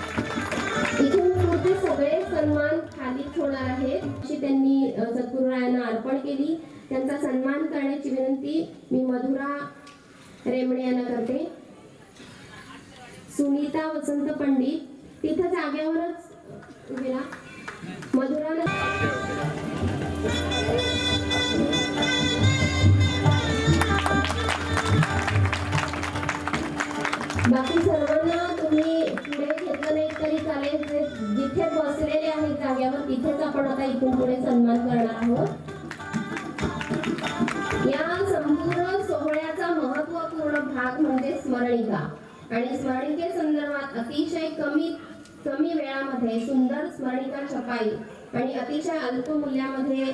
इथून पुढचे सगळे सन्मान खालीच होणार आहेत. अशी त्यांनी सद्गुरुरायांना अर्पण केली. त्यांचा सन्मान करण्याची विनंती मी मधुरा रेमणे यांना करते. सुनीता वसंत पंडित तिथं जागेवरच उभी राहा. मधुरा बाकी सर्वांना तुम्ही पुढे घेतलं नाही तरी चालेल. जिथे बसलेले आहेत जागेवर तिथेच आपण आता इथून पुढे सन्मान करणार आहोत. या संपूर्ण सोहळ्याचा महत्वपूर्ण भाग म्हणजे स्मरणिका. आणि स्मरणिके संदर्भात अतिशय कमी वेळामध्ये सुंदर स्मरणिका छपाई आणि अतिशय अल्प मूल्यामध्ये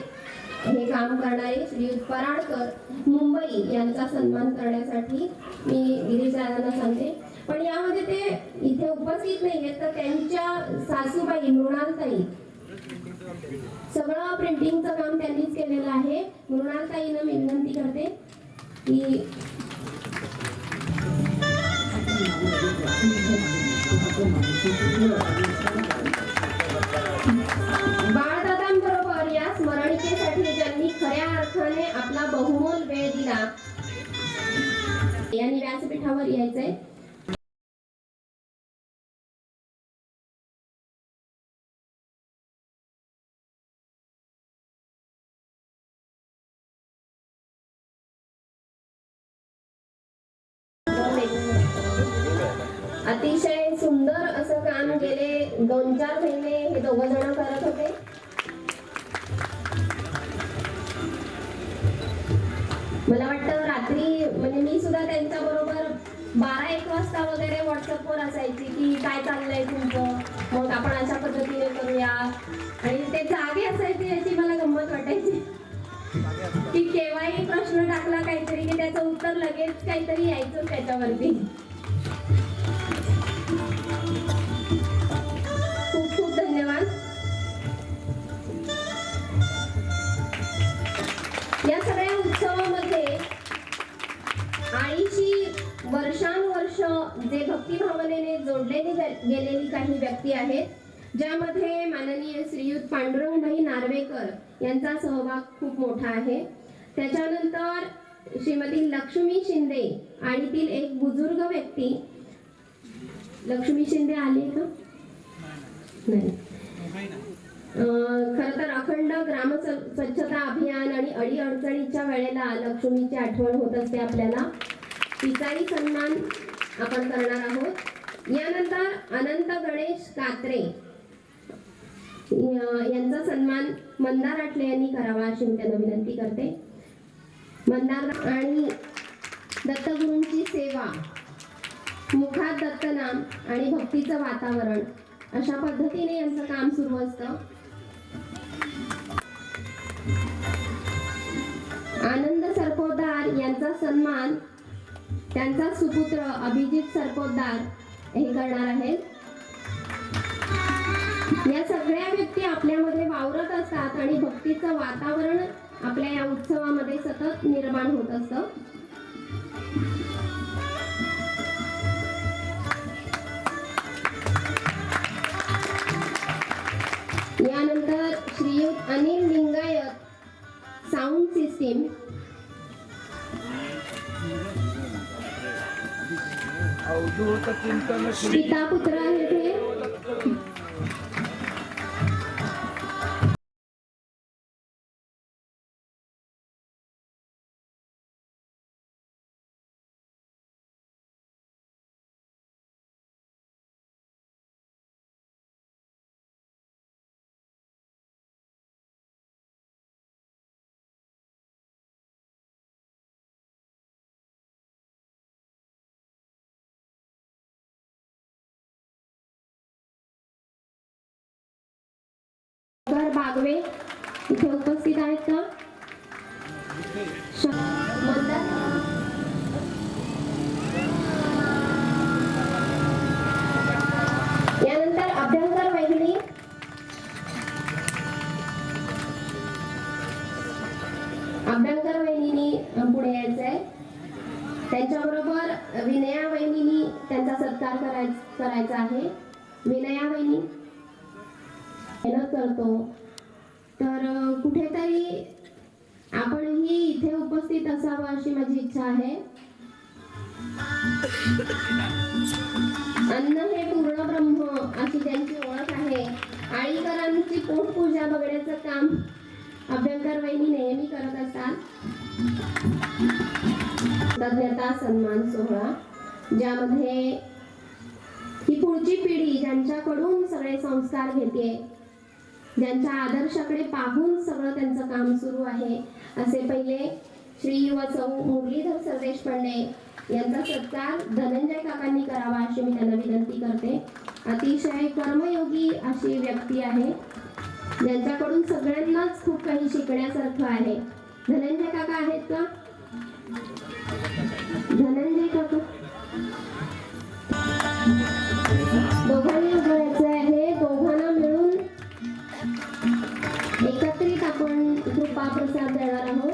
हे काम करणारे श्री पराडकर मुंबई यांचा सन्मान करण्यासाठी मी गिरीशदादांना सांगते. पण यामध्ये ते इथे उपस्थित नाहीये, तर त्यांच्या सासूबाई मृणालताई, सगळं प्रिंटिंगचं काम त्यांनीच केलेलं आहे. मृणालताईंना मी विनंती करते की बाळदादांबरोबर या स्मरणिकेसाठी ज्यांनी खऱ्या अर्थाने आपला बहुमोल वेळ दिला यांनी व्यासपीठावर यायचंय. अतिशय सुंदर असं काम गेले 2-4 महिने हे दोघं जण करत होते. मला वाटतं रात्री म्हणजे मी सुद्धा त्यांच्या बरोबर 12-1 वाजता वगैरे व्हॉट्सअपवर असायची की काय चाललंय तुमचं, मग आपण अशा पद्धतीने करूया. आणि ते जागे असायचे याची मला गंमत वाटायची की केव्हाही प्रश्न टाकला काहीतरी की त्याचं उत्तर लगेच काहीतरी यायचं त्याच्यावरती. खूप खूप धन्यवाद. या सगळ्या उत्सवामध्ये 80 वर्षानुवर्ष जे भक्तिभावनेने जोडलेली गेलेली काही व्यक्ती आहेत, ज्यामध्ये माननीय श्रीयुत पांडुरंगभाई नार्वेकर यांचा सहभाग खूप मोठा आहे. त्याच्यानंतर श्रीमती लक्ष्मी शिंदे आणि ती एक बुजुर्ग व्यक्ती. लक्ष्मी शिंदे आली का? नाही. खर तर अखंड ग्राम स्वच्छता अभियान आणि अडीअडचणीच्या वेळेला लक्ष्मीची आठवण होत असते आपल्याला. तिचाही सन्मान आपण करणार आहोत. यानंतर अनंत गणेश कात्रे यांचा सन्मान मंदार आटले यांनी करावा अशी मी त्यांना विनंती करते. मंदार आणि दत्तगुरूंची सेवा, मुखात दत्तनाम आणि भक्तीचं वातावरण अशा पद्धतीने यांचं काम सुरू असतं. आनंद सरपोतदार यांचा सन्मान त्यांचा सुपुत्र अभिजित सरपोतदार हे करणार आहेत. या सगळ्या व्यक्ती आपल्यामध्ये वावरत असतात आणि भक्तीचं वातावरण आपल्या या उत्सवामध्ये सतत निर्माण होत असतं. श्रीयुत अनिल लिंगायत साऊंड सिस्टीम, पिता पुत्र आहेत हे. बागवे इथे उपस्थित आहेत का? यानंतर अभ्यंकर वहिनी, अभ्यंकर वहिनीनी पुढे यायचंय. त्यांच्याबरोबर विनया वहिनीनी त्यांचा सत्कार करायचा आहे. विनया वहिनी मेहनत करतो, तर कुठेतरी आपणही इथे उपस्थित असावं अशी माझी इच्छा आहे. अन्न हे पूर्ण ब्रह्म अशी त्यांची ओळख आहे. आळीकरांची पोटपूजा बघण्याचं काम अभ्यंकर वहिनी नेहमी करत असतात. कृतज्ञता सन्मान सोहळा, ज्यामध्ये ही पुढची पिढी ज्यांच्याकडून सगळे संस्कार घेते, ज्यांच्या आदर्शाकडे पाहून सगळं त्यांचं काम सुरू आहे, असे पहिले श्री व सौ मुरलीधर सरदेश पांडे यांचा सत्कार धनंजय काकांनी करावा अशी मी त्यांना विनंती करते. अतिशय कर्मयोगी अशी व्यक्ती आहे, ज्यांच्याकडून सगळ्यांनाच खूप काही शिकण्यासारखं आहे. धनंजय काका आहेत का? धनंजय काका दोघांनी उभं आहे. दोघांना मिळून एकत्रित आपण कृपा प्रसाद देणार आहोत.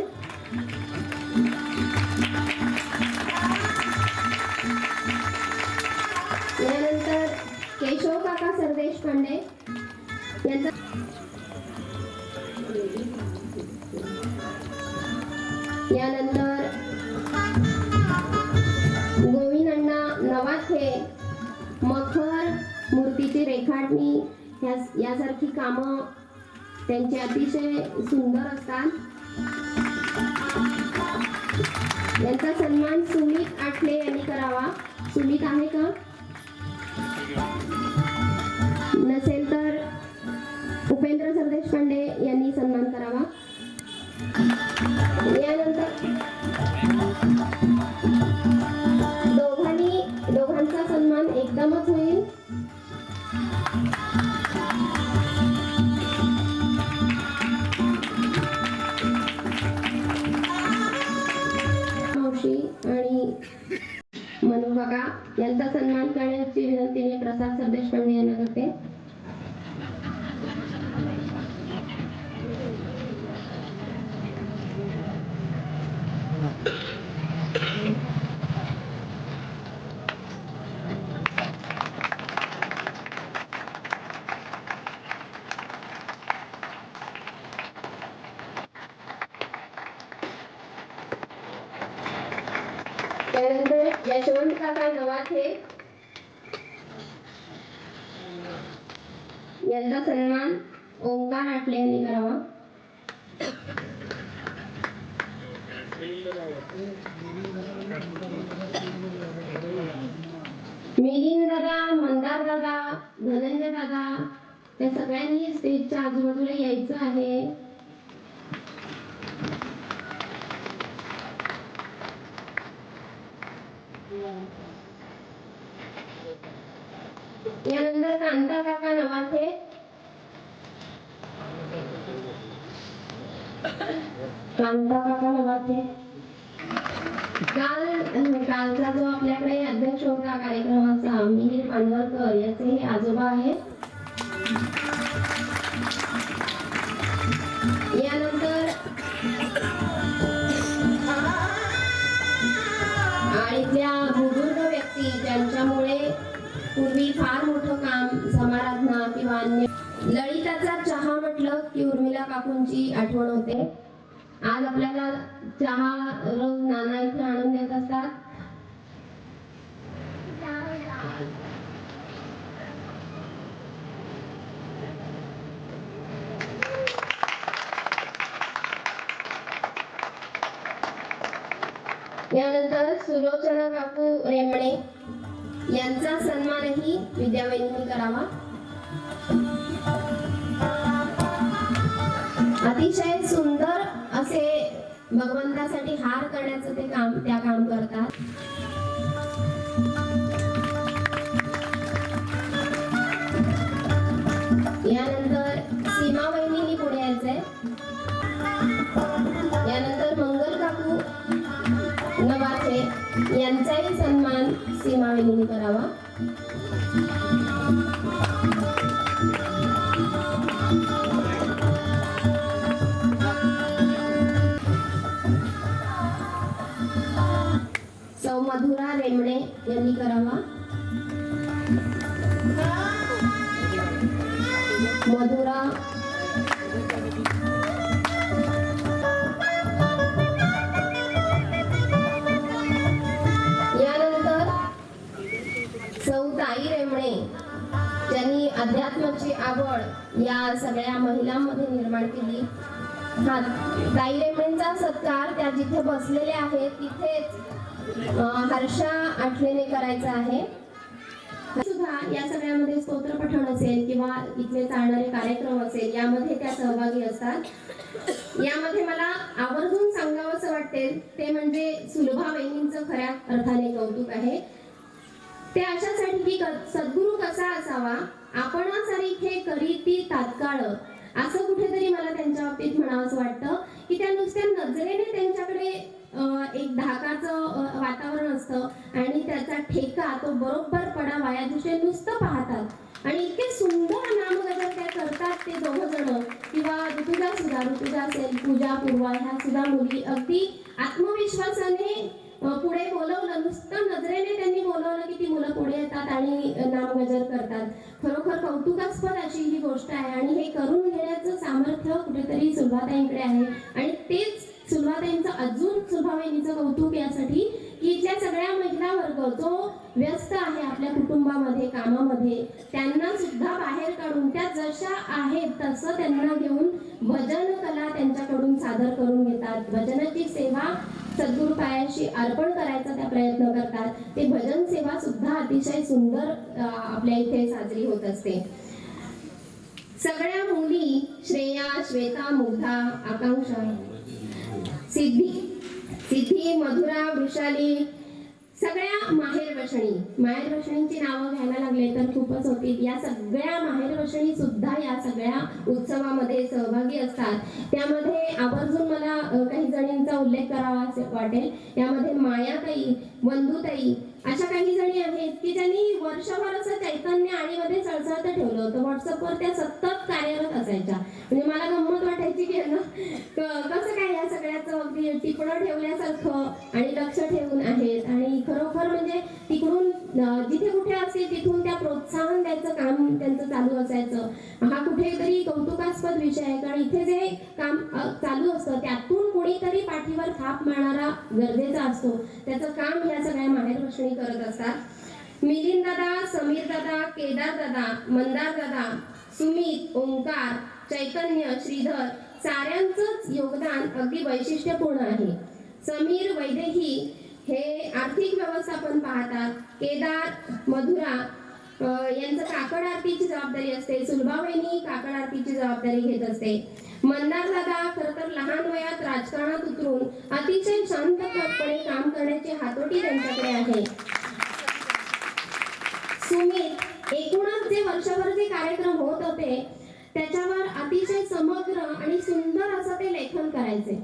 यानंतर केशव काका सरदेश पांडे यांचा, यानंतर गोविंद अण्णा नवाथे मखर मूर्तीची रेखाटणी यासारखी कामं त्यांची अतिशय सुंदर असतात. यांचा सन्मान सुमित आठले यांनी करावा. सुमित आहे का? नसेल तर उपेंद्र सरदेश पांडे यांनी सन्मान करावा. यानंतर दोघांचा सन्मान एकदमच होईल. आणि मनू काका यांचा सन्मान करण्याची विनंती मी प्रसाद सरदेश पांडे यांना करते. त्यानंतर यशवंत काका नवाथे यांचा सन्मान ओंकार आटले यांनी करावा. मिलिंद दादा, मंदार दादा, धनंजय दादा या सगळ्यांनी स्टेजच्या आजूबाजूला यायचं आहे. यानंतर कांता काका नवाथे, कांता काका नवाथे. कालचा जो आपल्याकडे अध्यक्ष होता कार्यक्रमाचा मिहिर पानवरकर याचे हे आजोबा आहेत. यानंतर आळीतल्या बुजुर्ग व्यक्ती ज्यांच्यामुळे पूर्वी फार मोठं काम समाराधना किंवा अन्य ललिताचा चहा म्हटलं की उर्मिला काकूंची आठवण होते. आज आपल्याला चहा रोज नाना इथे आणून देत असतात. यानंतर सुलोचना काकू रेमणे यांचा सन्मानही विद्यावहिनींनी करावा. अतिशय सुंदर असे भगवंतासाठी हार करण्याचं ते काम करतात. यानंतर सीमा वहिनींनी पुढे यायचंय. यानंतर मंगल काकू नवाथे यांचाही सन्मान सीमा वहिनींनी करावा. सौ मधुरा रेमणे यांनी करावा. मधुरा यानंतर सौ ताई रेमणे ज्यांनी अध्यात्माची आवड या सगळ्या महिलांमध्ये निर्माण केली. हा ताई रेमणेंचा सत्कार त्या जिथे बसलेले आहेत तिथेच हर्षा आठलेने करायचा आहे. सुद्धा या सगळ्यामध्ये स्तोत्र पठण असेल किंवा इथले चालणारे कार्यक्रम असेल यामध्ये त्या सहभागी असतात. यामध्ये मला आवर्जून सांगावंसं वाटेल ते म्हणजे सुलभा वहिनींचं खऱ्या अर्थाने कौतुक आहे. ते अशासाठी की सद्गुरू कसा असावा, आपण सारखे करी ती तात्काळ, असं कुठेतरी मला त्यांच्या बाबतीत म्हणावंसं वाटतं की त्या नुसत्या नजरेने त्यांच्याकडे एक धाकाचं वातावरण असतं आणि त्याचा ठेका तो बरोबर पडावा या दृष्टीने नुसतं पाहतात आणि इतके सुंदर नामगजर त्या करतात ते दोघं जण. किंवा ऋतुजा असेल, पूजा, पूर्वा ह्या सुद्धा मुली अगदी आत्मविश्वासाने पुढे बोलवलं, नुसतं नजरेने त्यांनी बोलवलं की ती मुलं पुढे येतात आणि नामगजर करतात. खरोखर कौतुकास्पद अशी ही गोष्ट आहे आणि हे करून घेण्याचं सामर्थ्य कुठेतरी सुलभाताईंकडे आहे. आणि तेच सुलभाताईंचं अजून सुलभावहिनीचं कौतुक यासाठी की इथल्या सगळ्या महिला वर्ग जो व्यस्त आहे आपल्या कुटुंबामध्ये, कामामध्ये, त्यांना सुद्धा बाहेर काढून त्या जशा आहेत तसं त्यांना घेऊन भजन कला त्यांच्याकडून सादर करून घेतात. भजनाची सेवा सद्गुरू पायाशी अर्पण करायचा त्या प्रयत्न करतात. ते भजन सेवा सुद्धा अतिशय सुंदर आपल्या इथे साजरी होत असते. सगळ्या मुली श्रेया, श्वेता, मुग्धा, आकांक्षा, सिद्धी, मधुरा, वृषाली सगळ्या माहेरवशणींची नावं घ्यायला लागले तर खूपच होतील. या सगळ्या माहेरवशणी सुद्धा या सगळ्या उत्सवामध्ये सहभागी असतात. त्यामध्ये आवर्जून मला काही जणींचा उल्लेख करावा असे वाटेल. यामध्ये मायाताई, वंदुताई अशा काही जणी आहेत की ज्यांनी वर्षभर असं चैतन्य आणीमध्ये सळसळत ठेवलं होतं. व्हॉट्सअपवर त्या सतत कार्यरत असायच्या. म्हणजे मला गंमत वाटायची की कसं काय या सगळ्याचं अगदी टिपणं ठेवल्यासारखं आणि लक्ष ठेवून आहेत. आणि खरोखर म्हणजे तिकडून जिथे कुठे असेल तिथून त्या प्रोत्साहन द्यायचं काम त्यांचं चालू असायचं. हा कुठेतरी कौतुकास्पद विषय आहे. कारण इथे जे काम चालू असतं त्यातून कोणीतरी पाठीवर थाप मारणारा गरजेचा असतो. त्याचं काम या सगळ्या माहेरवशणी करत असतात. मिलिंद दादा, समीर दादा, केदार दादा, मंदार दादा, सुमित, ओंकार, चैतन्य, श्रीधर साऱ्यांचंच योगदान अगदी वैशिष्ट्यपूर्ण आहे. समीर वैदेही हे आर्थिक व्यवस्थापन पाहतात. केदार, मधुरा यांचं काकड आरतीची जबाबदारी असते. सुलभावहिनी काकड आरतीची जबाबदारी घेत असते. मंदार दादा खरं तर लहान वयात राजकारणात उतरून अतिशय शांतपणे काम करण्याची हातोटी त्यांच्याकडे आहे. सुमित एकूणच जे वर्षभर जे कार्यक्रम होत होते त्याच्यावर अतिशय समग्र आणि सुंदर असं ते लेखन करायचे.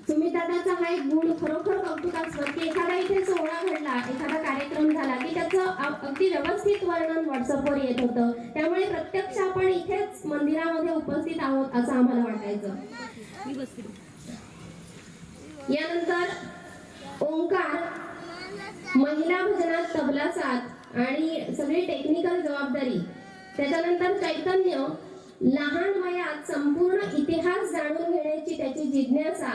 सुमित दादाचा हा एक गुण खरोखर कौतुकास्पद की एखादा इथे सोहळा घडला, एखादा कार्यक्रम झाला की त्याचं अगदी व्यवस्थित वर्णन व्हॉट्सअपवर येत होतं. त्यामुळे प्रत्यक्ष आपण इथेच मंदिरामध्ये उपस्थित आहोत असं आम्हाला वाटायचं. यानंतर ओंकार महिला भजनात तबला साथ आणि सगळी टेक्निकल जबाबदारी. त्याच्यानंतर चैतन्य लहान वयात संपूर्ण इतिहास जाणून घेण्याची त्याची जिज्ञासा,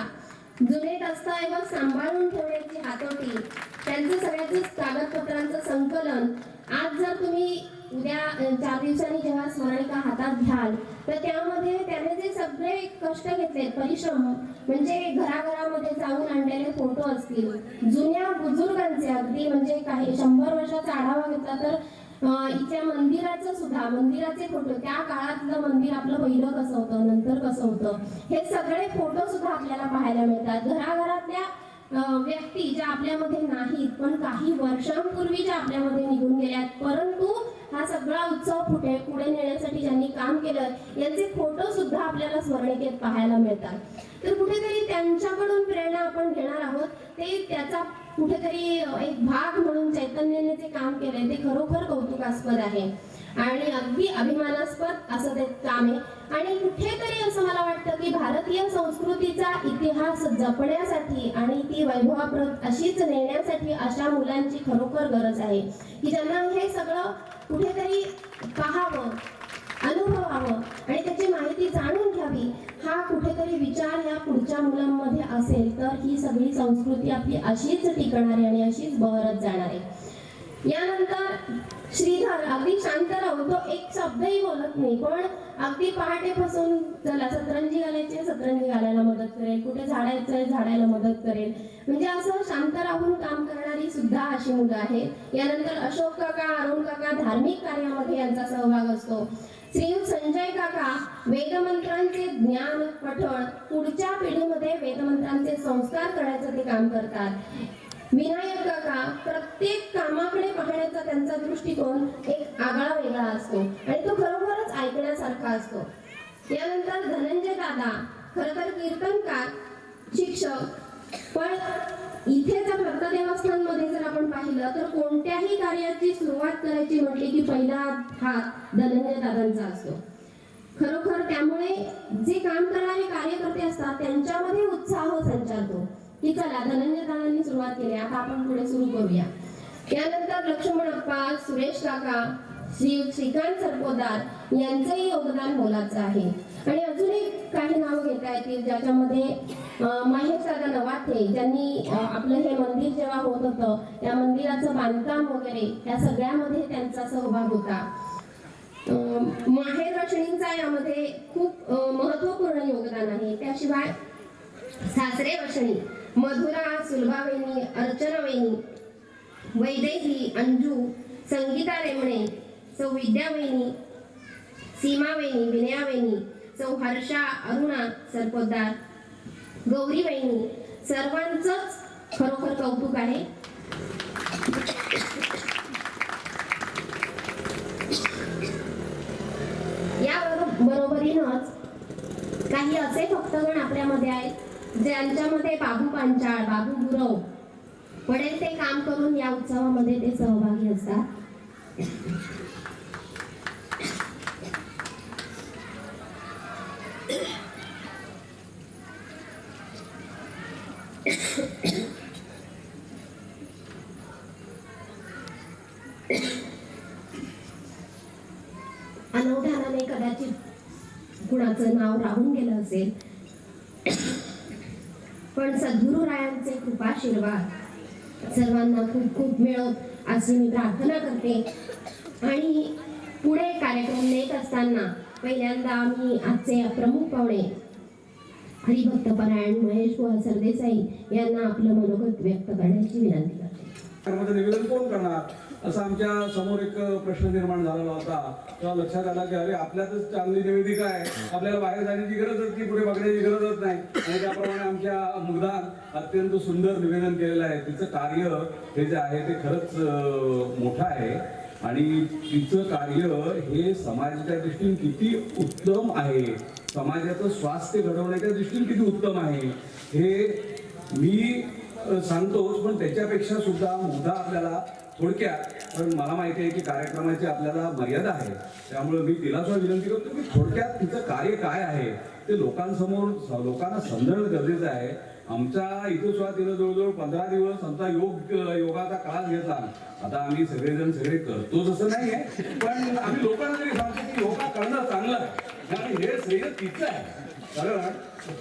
जुने दस्तऐवज सांभाळून ठेवण्याची हातोटी, त्यांचं सगळ्याचं कागदपत्रांचं संकलन. आज जर तुम्ही उद्या 4 दिवसांनी जेव्हा स्मरणिका हातात घ्याल तर त्यामध्ये त्याने जे सगळे कष्ट घेतले, परिश्रम, म्हणजे घराघरामध्ये जाऊन आणलेले फोटो असतील, जुन्या बुजुर्गांचे, अगदी म्हणजे काही 100 वर्षाचा आढावा घेतला तर इथल्या मंदिराचं सुद्धा, मंदिराचे फोटो, त्या काळातलं मंदिर आपलं पहिलं कसं होतं, नंतर कसं होतं, हे सगळे फोटो सुद्धा आपल्याला पाहायला मिळतात. घराघरातल्या व्यक्ती ज्या आपल्यामध्ये नाहीत पण काही वर्षांपूर्वी ज्या आपल्यामध्ये निघून गेल्यात, परंतु हा सगळा उत्सव पुढे नेण्यासाठी ज्यांनी काम केलं यांचे फोटो सुद्धा आपल्याला स्मरणिकेत पाहायला मिळतात. तर कुठेतरी त्यांच्याकडून प्रेरणा आपण घेणार आहोत. ते त्याचा कुठेतरी एक भाग म्हणून चैतन्याने जे काम केलंय ते खरोखर कौतुकास्पद आहे आणि अगदी अभिमानास्पद असं ते काम आहे. आणि कुठेतरी असं मला वाटतं की भारतीय संस्कृतीचा इतिहास जपण्यासाठी आणि ती वैभवाप्रत अशीच नेण्यासाठी अशा मुलांची खरोखर गरज आहे की ज्यांना हे सगळं कुठेतरी पाहावं, अनुभवावं आणि त्याची माहिती जाणून घ्यावी. हा कुठेतरी विचार या पुढच्या मुलांमध्ये असेल तर ही सगळी संस्कृती आपली अशीच टिकणार आहे आणि अशीच बहरत जाणार आहे. यानंतर श्रीधर अगदी शांत राहून, तो एक शब्दही बोलत नाही, पण अगदी पहाटेपासून चला सतरंजी घालायची, सतरंजी घालायला मदत करेल, कुठे झाडायचं झाडायला मदत करेल, म्हणजे असं शांत राहून काम करणारी सुद्धा अशी मुलं आहेत. यानंतर अशोक काका, अरुण काका धार्मिक कार्यामध्ये यांचा सहभाग असतो. श्रीयुत संजय काका वेदमंत्रांचे ज्ञान पठण, पुढच्या पिढीमध्ये वेदमंत्रांचे संस्कार करण्याचं ते काम करतात. विनायक काका प्रत्येक कामाकडे पाहण्याचा त्यांचा दृष्टिकोन एक आगळा वेगळा असतो आणि तो खरोखरच ऐकण्यासारखा असतो. यानंतर धनंजय दादा खरं तर कीर्तनकार, शिक्षक, पण इथे जर दत्त देवस्थानमध्ये जर आपण पाहिलं तर कोणत्याही कार्याची सुरुवात करायची म्हटली की पहिला हात धनंजय दादांचा असतो. खरोखर त्यामुळे जे काम करणारे कार्यकर्ते असतात त्यांच्यामध्ये उत्साह संचारतो की चला धनंजय दादांनी सुरुवात केली, आता आपण पुढे सुरू करूया. यानंतर लक्ष्मण अप्पा, सुरेश काका, श्रीकांत सरपोतदार यांचंही योगदान मोलाचं आहे. आणि अजूनही काही नावं घेता येतील ज्याच्यामध्ये महेश दादा नवाथे ज्यांनी आपलं हे मंदिर जेव्हा होत होतं त्या मंदिराचं बांधकाम वगैरे त्या सगळ्यामध्ये त्यांचा सहभाग होता. माहेर रचणींचा यामध्ये खूप महत्त्वपूर्ण योगदान आहे. त्याशिवाय सासरे रचणी मधुरा, सुलभावेनी, अर्चना वेणी, वैदेही, अंजू, संगीता रेमणे, सौ विद्यावेणी, सीमावेणी, विनयावेणी, सौ हर्षा, अरुणा सरपोतदार, गौरी वहिनी, सर्वांचंच खरोखर कौतुक आहे. या बरोबरीनंच काही असे भक्तगण आपल्यामध्ये आहेत ज्यांच्यामध्ये बाबू पांचाळ, बाबू गुरव पडेल ते काम करून या उत्सवामध्ये ते सहभागी असतात. अनवधानाने कदाचित कुणाचं नाव राहून गेलं असेल, पण सद्गुरुरायांचे कृपाशीर्वाद सर्वांना खूप खूप मिळत अशी मी प्रार्थना करते. आणि पुढे कार्यक्रम नेत असताना पहिल्यांदा मी आजचे प्रमुख पाहुणे हरिभक्तपरायण महेश बुवा सरदेसाई यांना आपलं मनोगत व्यक्त करण्याची विनंती करते. निवेदन कोण करणार असं आमच्या समोर एक प्रश्न निर्माण झालेला होता. तेव्हा लक्षात आला की अरे आपल्यातच चांगली निवेदिका आहे, आपल्याला बाहेर जाण्याची गरजच की पुढे बघण्याची गरजच नाही. आणि त्याप्रमाणे आमच्या मुग्धान अत्यंत सुंदर निवेदन केलेलं आहे. तिचं कार्य हे जे आहे ते खरंच मोठं आहे आणि तिचं कार्य हे समाजाच्या दृष्टीने किती उत्तम आहे, समाजाचं स्वास्थ्य घडवण्याच्या दृष्टीने किती उत्तम आहे हे मी सांगतोच. पण त्याच्यापेक्षा सुद्धा मुद्दा आपल्याला थोडक्यात, पण मला माहिती आहे की कार्यक्रमाची आपल्याला मर्यादा आहे, त्यामुळे मी तिला सुद्धा विनंती करतो की थोडक्यात तिचं कार्य काय आहे ते लोकांना समजणं गरजेचं आहे. आमच्या इथे सुद्धा तिनं जवळजवळ 15 दिवस आमचा योगाचा क्लास घेतला. आता आम्ही सगळे करतोच असं नाहीये, पण आम्ही लोकांना तरी सांगतो की योगा करणं चांगलं आहे आणि हे श्रेय तिचं आहे. कारण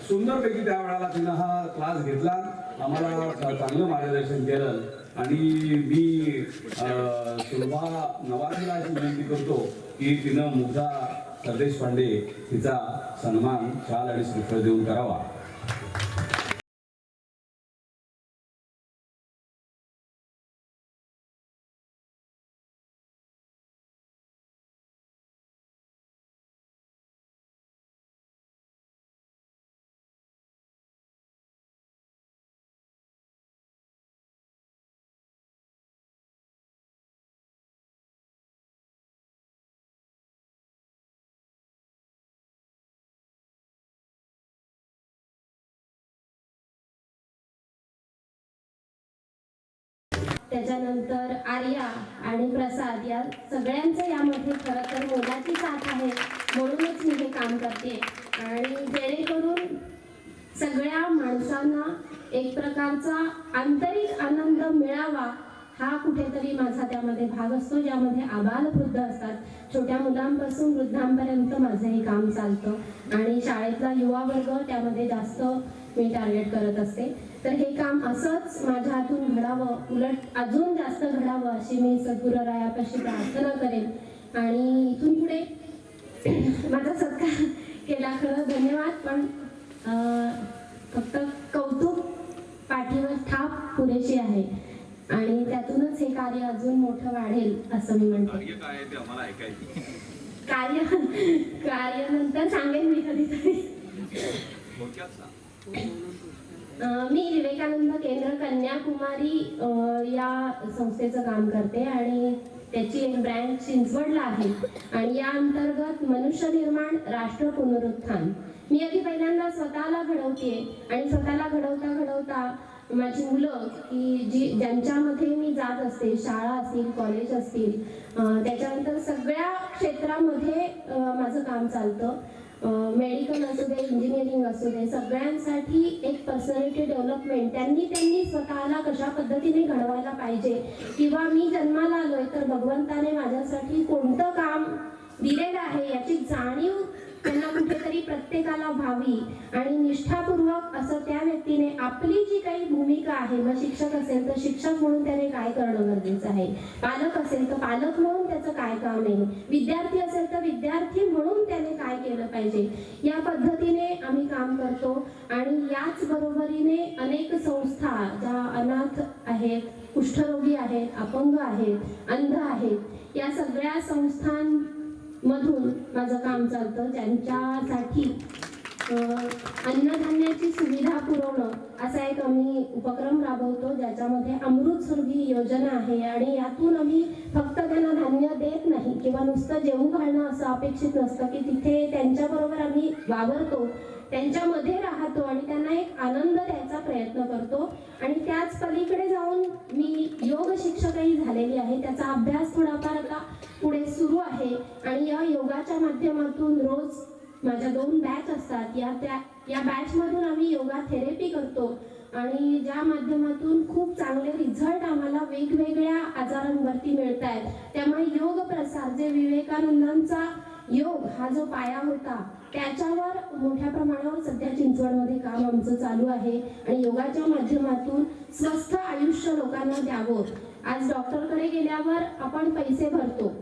सुंदरपैकी त्या वेळेला तिनं हा क्लास घेतला, आम्हाला चांगलं मार्गदर्शन केलं. आणि मी सुलभा नवाजीला अशी विनंती करतो की तिनं मुग्धा सरदेश पांडे तिचा सन्मान शाल आणि श्रीफळ देऊन करावा. त्याच्यानंतर आर्या आणि प्रसाद या सगळ्यांचं यामध्ये खरं तर मोलाची साथ आहे, म्हणूनच मी हे काम करते. आणि जेणेकरून सगळ्या माणसांना एक प्रकारचा आंतरिक आनंद मिळावा हा कुठेतरी माझा त्यामध्ये भाग असतो, ज्यामध्ये आबालवृद्ध असतात. छोट्या मुलांपासून वृद्धांपर्यंत माझं हे काम चालतं आणि शाळेतला युवा वर्ग त्यामध्ये जास्त मी टार्गेट करत असते. तर हे काम असंच माझ्या हातून घडावं, उलट अजून जास्त घडावं अशी मी सद्गुरुरायापाशी प्रार्थना करेन. आणि इथून पुढे माझा सत्कार केला, खरं धन्यवाद. पण फक्त कौतुक पाठीवर थाप पुरेशी आहे आणि त्यातूनच हे कार्य अजून मोठं वाढेल असं मी म्हणते. कार्य नंतर सांगेन मी कधीतरी. मी विवेकानंद केंद्र कन्याकुमारी या संस्थेचं काम करते आणि त्याची एक ब्रँच चिंचवडला आहे. आणि या अंतर्गत मनुष्य निर्माण राष्ट्र पुनरुत्थान मी आधी पहिल्यांदा स्वतःला घडवते आणि स्वतःला घडवता माझी मुलं की ज्यांच्यामध्ये मी जात असते, शाळा असतील, कॉलेज असतील, त्याच्यानंतर सगळ्या क्षेत्रामध्ये माझं काम चालतं. मेडिकल असू दे, इंजिनिअरिंग असू दे, सगळ्यांसाठी एक पर्सनॅलिटी डेव्हलपमेंट त्यांनी स्वतःला कशा पद्धतीने घडवायला पाहिजे किंवा मी जन्माला आलोय तर भगवंताने माझ्यासाठी कोणतं काम दिलेलं आहे याची जाणीव त्यांना कुठेतरी प्रत्येकाला व्हावी आणि निष्ठापूर्वक असं त्या व्यक्तीने आपली जी काही भूमिका आहे, मग शिक्षक असेल तर शिक्षक म्हणून त्याने काय करणं गरजेचं आहे, पालक असेल तर पालक म्हणून त्याचं काय काम आहे, विद्यार्थी असेल तर विद्यार्थी म्हणून त्याने काय केलं पाहिजे, या पद्धतीने आम्ही काम करतो. आणि याच बरोबरीने अनेक संस्था ज्या अनाथ आहेत, कुष्ठरोगी आहेत, अपंग आहेत, अंध आहेत, या सगळ्या संस्थांमधून माझं काम चालतं, ज्यांच्यासाठी अन्नधान्याची सुविधा पुरवणं असा एक आम्ही उपक्रम राबवतो, ज्याच्यामध्ये अमृत सुरभी योजना आहे. आणि यातून आम्ही फक्त त्यांना धान्य देत नाही किंवा नुसतं जेवू घालणं असं अपेक्षित नसतं की तिथे त्यांच्याबरोबर आम्ही वावरतो, त्यांच्यामध्ये राहतो आणि त्यांना एक आनंद द्यायचा प्रयत्न करतो. आणि त्याच पलीकडे जाऊन मी योग शिक्षकही झालेली आहे, त्याचा अभ्यास थोडाफार आता पुढे सुरू आहे. आणि या योगाच्या माध्यमातून रोज माझ्या 2 बॅच असतात, या बॅचमधून आम्ही योगा थेरपी करतो आणि ज्या माध्यमातून खूप चांगले रिझल्ट आम्हाला वेगवेगळ्या आजारांवरती मिळत आहेत. त्यामुळे योग प्रसार जे विवेकानंदांचा योग हा जो पाया होता त्याच्यावर मोठ्या प्रमाणावर सध्या चिंचवडमध्ये काम आमचं चालू आहे. आणि योगाच्या माध्यमातून स्वस्थ आयुष्य लोकांना द्यावं. आज डॉक्टरकडे गेल्यावर आपण पैसे भरतो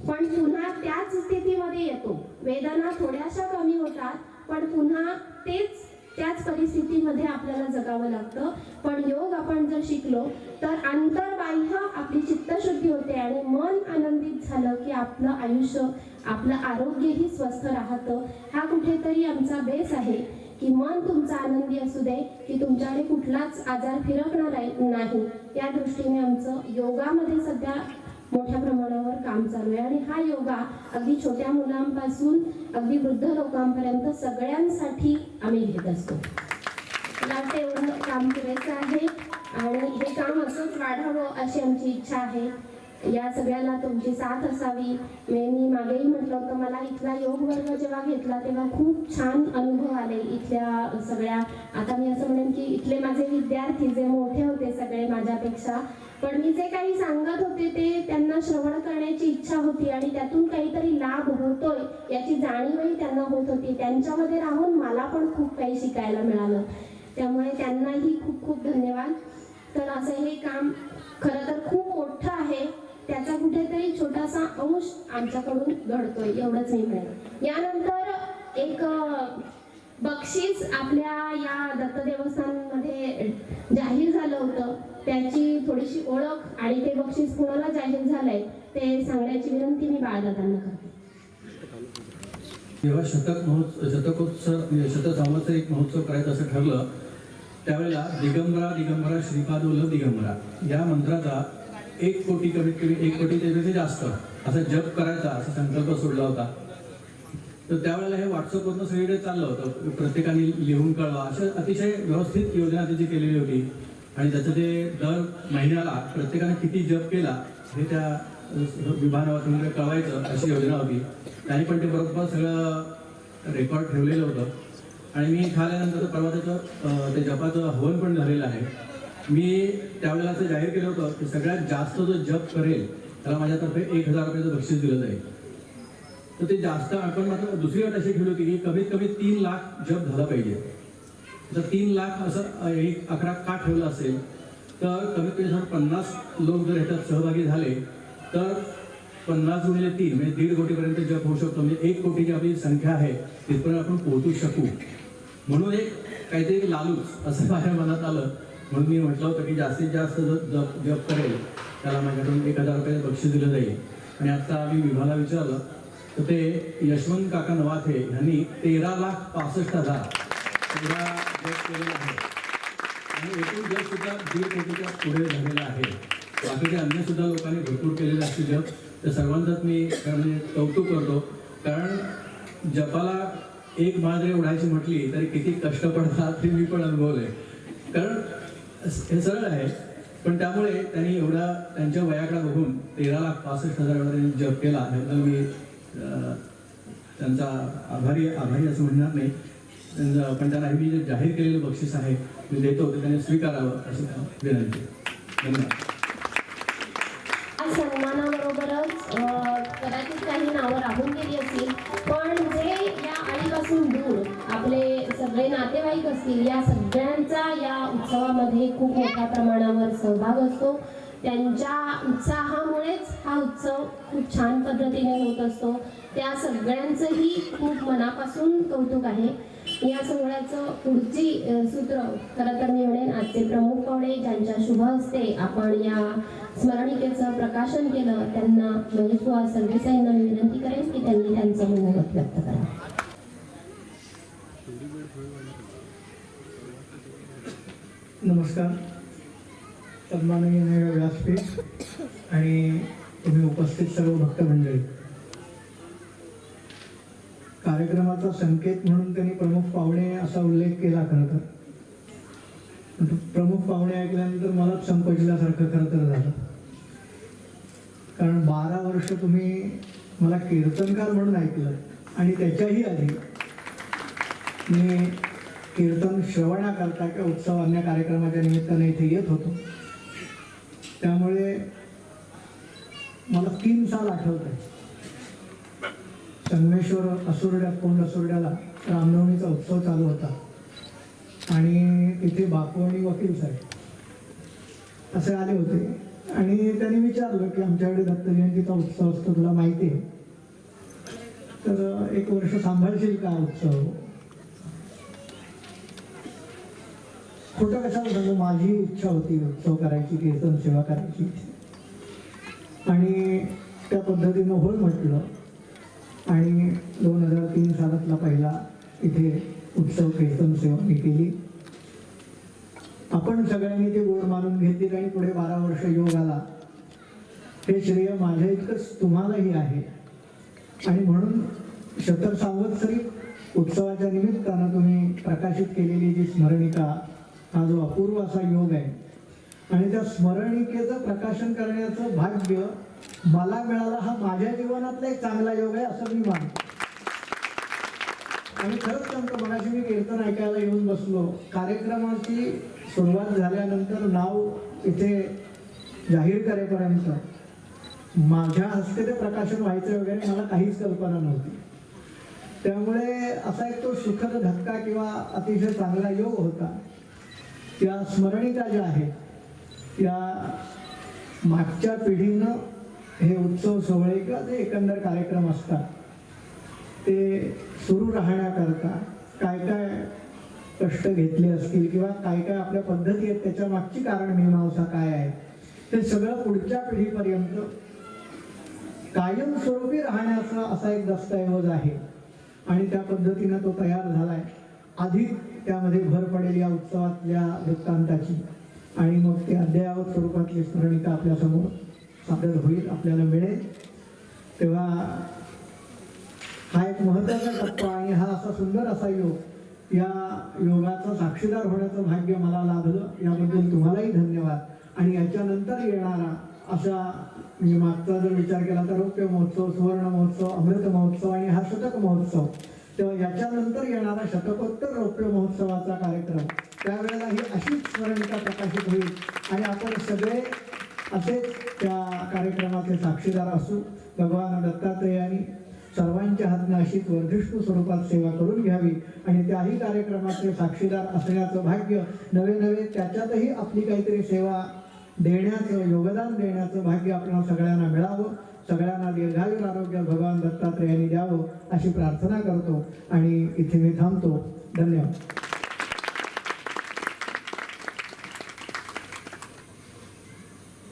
पण पुन्हा त्याच स्थितीमध्ये येतो, वेदना थोड्याशा कमी होतात पण पुन्हा त्याच परिस्थितीमध्ये आपल्याला जगावं लागतं. पण योग आपण जर शिकलो तर अंतर्बाह्य आपली चित्तशुद्धी होते आणि मन आनंदित झालं की आपलं आयुष्य, आपलं आरोग्यही स्वस्थ राहतं. हा कुठेतरी आमचा बेस आहे की मन तुमचा आनंदी असू दे की तुमच्याकडे कुठलाच आजार फिरकणार नाही. या दृष्टीने आमचं योगामध्ये सध्या मोठ्या प्रमाणावर काम चालू आहे. आणि हा योगा अगदी छोट्या मुलांपासून अगदी वृद्ध लोकांपर्यंत सगळ्यांसाठी आम्ही घेत असतो. मला एवढं काम करायचं आहे आणि हे काम असंच वाढावं अशी आमची इच्छा आहे. या सगळ्याला तुमची साथ असावी. मी मागेही म्हटलं होतं, मला इथला योग वर्ग जेव्हा घेतला तेव्हा खूप छान अनुभव आले इथल्या सगळ्या. आता मी असं म्हणेन की इथले माझे विद्यार्थी जे मोठे होते सगळे माझ्यापेक्षा, पण मी जे काही सांगत होते ते त्यांना श्रवण करण्याची इच्छा होती आणि त्यातून काहीतरी लाभ होतोय याची जाणीवही त्यांना होत होती. त्यांच्यामध्ये राहून मला पण खूप काही शिकायला मिळालं, त्यामुळे त्यांनाही खूप खूप धन्यवाद. तर असं हे काम खरं तर खूप मोठं आहे, त्याचा कुठेतरी छोटासा अंश आमच्याकडून घडतोय, एवढंच मी म्हणेन. यानंतर एक बक्षीस आपल्या या दत्त देवस्थानमध्ये जाहीर झालं होतं, त्याची थोडीशी ओळख आणि ते बक्षीस कोणाला जाहीर झालंय ते सांगण्याची विनंती मी बाळदादांना करते. जेव्हा शतसंवत्सरिक महोत्सव करायचा असं ठरलं त्यावेळेला दिगंबरा दिगंबरा श्रीपाद वल्लभ दिगंबरा या मंत्राचा 1 कोटी, कमीत कमी 1 कोटी त्यापेक्षा जास्त असा जप करायचा असा संकल्प सोडला होता. तर त्यावेळेला हे व्हॉट्सअपवरनं सगळीकडे चाललं होतं, प्रत्येकाने लिहून कळवा, असं अतिशय व्यवस्थित योजना त्याची केलेली होती. आणि त्याचं ते दर महिन्याला प्रत्येकाने किती जप केला हे त्या विभागातून कळवायचं अशी योजना होती. त्यांनी पण ते बरोबर सगळं रेकॉर्ड ठेवलेलं होतं. आणि मी इथं आल्यानंतर परवा त्याचं ते जपाचं हवन पण झालेलं आहे. मी त्यावेळेला असं जाहीर केलं होतं की सगळ्यात जास्त जो जप करेल त्याला माझ्यातर्फे 1000 रुपयाचं बक्षीस दिलं जाईल. तर ते जास्त आपण मात्र दुसरी अट अशी ठेवली होती की कमीत कमी 3 लाख जप झाला पाहिजे. तर 3 लाख असं 11 का ठेवलं असेल तर कमीत कमी जर 50 लोक जर ह्याच्यात सहभागी झाले तर 50 गुणिले 3 म्हणजे 1.5 कोटीपर्यंत जप होऊ शकतो. म्हणजे 1 कोटीची आपली संख्या आहे तिथपर्यंत आपण पोहोचू शकू. म्हणून एक काहीतरी लालूच असं माझ्या मनात आलं, म्हणून मी म्हटलं होतं की जास्तीत जास्त जो जप करेल त्याला माझ्याकडून 1000 रुपये बक्षीस दिलं जाईल. आणि आता मी विभागाला विचारलं तर ते यशवंत काका नवाथे यांनी 13,65,000 जप केलेलं आहे. आणि एकूण जप सुद्धा 1.5 कोटीच्या पुढे झालेला आहे. बाकीच्या अन्य सुद्धा लोकांनी भरपूर केलेलं असते जप. तर सर्वांचंच मी म्हणजे कौतुक करतो, कारण जपाला एक माळ जरी ओढायची म्हटली तरी किती कष्ट पडतात हे मी पण अनुभवले. कारण हे सरळ आहे, पण त्यामुळे त्यांनी एवढा त्यांच्या वयाकडे बघून 13,65,000 एवढा त्यांनी जप केला. त्याबद्दल मी त्यांचा आभारी असं म्हणणार नाही, पण त्यांना मी जे जाहीर केलेलं बक्षीस आहे मी देतो ते त्यांनी स्वीकारावं अशी विनंती. धन्यवाद. सन्मानाबरोबरच कदाचित काही नावं राहून गेली असतील, पण जे या आळीपासून दूर आपले सगळे नातेवाईक असतील या सगळ्यांचा या उत्सवामध्ये खूप मोठ्या प्रमाणावर सहभाग असतो. त्यांच्या उत्साहामुळेच हा उत्सव खूप छान पद्धतीने होत असतो. त्या सगळ्यांचंही खूप मनापासून कौतुक आहे. या सोहळ्याचं पुढची सूत्र खरं तर मी म्हणेन आजचे प्रमुख पाहुणे ज्यांच्या शुभ हस्ते आपण या स्मरणिकेचं प्रकाशन केलं त्यांना महेशबुवा सरदेसाई यांना मी विनंती करेन की त्यांनी त्यांचं मनोगत व्यक्त करावं. नमस्कार. सन्माननीय व्यासपीठ आणि तुम्ही उपस्थित सर्व भक्त मंडळी. कार्यक्रमाचा संकेत म्हणून त्यांनी प्रमुख पाहुणे असा उल्लेख केला. खरं तर प्रमुख पाहुणे ऐकल्यानंतर मलाच संकोचल्यासारखं खरं तर झालं, कारण 12 वर्ष तुम्ही मला कीर्तनकार म्हणून ऐकलं आणि त्याच्याही आधी मी कीर्तन श्रवणाकरता किंवा उत्सव अन्य कार्यक्रमाच्या निमित्ताने इथे येत होतो. त्यामुळे मला 3 साल आठवत आहे. संगमेश्वर असुर्ड्यात कोंड असुर्ड्याला रामनवमीचा उत्सव चालू होता आणि तिथे बापू आणि वकील साहेब असे आले होते आणि त्यांनी विचारलं की आमच्याकडे दत्त जयंतीचा उत्सव असतो, तुला माहिती आहे, तर 1 वर्ष सांभाळशील का उत्सव? खोटं कशाला सांगू, माझी इच्छा होती उत्सव करायची, कीर्तन सेवा करायची आणि त्या पद्धतीनं होय म्हटलं. आणि 2003 सालातला पहिला इथे उत्सव कीर्तन सेवा मी केली. आपण सगळ्यांनी ते गोड मानून घेतली आणि पुढे 12 वर्ष योग आला. हे श्रेय माझ्या इतकंच तुम्हालाही आहे. आणि म्हणून शतसंवत्सरिक उत्सवाच्या निमित्तानं तुम्ही प्रकाशित केलेली जी स्मरणिका, हा जो अपूर्व असा योग आहे आणि त्या स्मरणिकेचं प्रकाशन करण्याचं भाग्य मला मिळाला हा माझ्या जीवनातला एक चांगला योग आहे असं मी मानतो. आणि खरंच सांगतो, मगाशी मी कीर्तन ऐकायला येऊन बसलो. कार्यक्रमाची सुरुवात झाल्यानंतर नाव इथे जाहीर करेपर्यंत माझ्या हस्ते ते प्रकाशन व्हायचं वगैरे मला काहीच कल्पना नव्हती. त्यामुळे असा एक तो सुखद धक्का किंवा अतिशय चांगला योग होता. त्या स्मरणिका ज्या आहेत त्या मागच्या पिढीनं हे उत्सव सोहळे किंवा जे एकंदर कार्यक्रम असतात ते सुरू राहण्याकरता काय काय कष्ट घेतले असतील किंवा काय काय आपल्या पद्धती आहेत त्याच्या मागची कारण मीमांसा काय आहे ते सगळं पुढच्या पिढीपर्यंत कायमस्वरूपी राहण्याचा असा एक दस्तऐवज आहे. आणि त्या पद्धतीनं तो तयार झालाय. अधिक त्यामध्ये भर पडेल या उत्सवातल्या वृत्तांताची आणि मग ते अद्ययावत स्वरूपातली स्मरणिका आपल्यासमोर सादर होईल, आपल्याला मिळेल. तेव्हा हा एक महत्त्वाचा टप्पा आणि हा असा सुंदर असा योग, या योगाचा साक्षीदार होण्याचं भाग्य मला लाभलं. याबद्दल तुम्हालाही धन्यवाद. आणि याच्यानंतर येणारा असा मी मागचा जर विचार केला तर रौप्य महोत्सव, सुवर्ण महोत्सव, अमृत महोत्सव आणि हा शतक महोत्सव, तेव्हा याच्यानंतर येणारा शतकोत्तर रौप्य महोत्सवाचा कार्यक्रम, त्यावेळेला ही अशीच स्मरणिका प्रकाशित होईल आणि आपण सगळे असेच त्या कार्यक्रमाचे साक्षीदार असू. भगवान दत्तात्रेयांनी सर्वांच्या हातनं अशीच वर्धिष्णू स्वरूपात सेवा करून घ्यावी आणि त्याही कार्यक्रमाचे साक्षीदार असण्याचं भाग्य नवे नवे त्याच्यातही आपली काहीतरी सेवा देण्याचं, योगदान देण्याचं भाग्य आपल्याला सगळ्यांना मिळावं. सगळ्यांना दीर्घायुर आरोग्य भगवान दत्तात्रेयांनी द्यावं अशी प्रार्थना करतो आणि इथे मी थांबतो. धन्यवाद.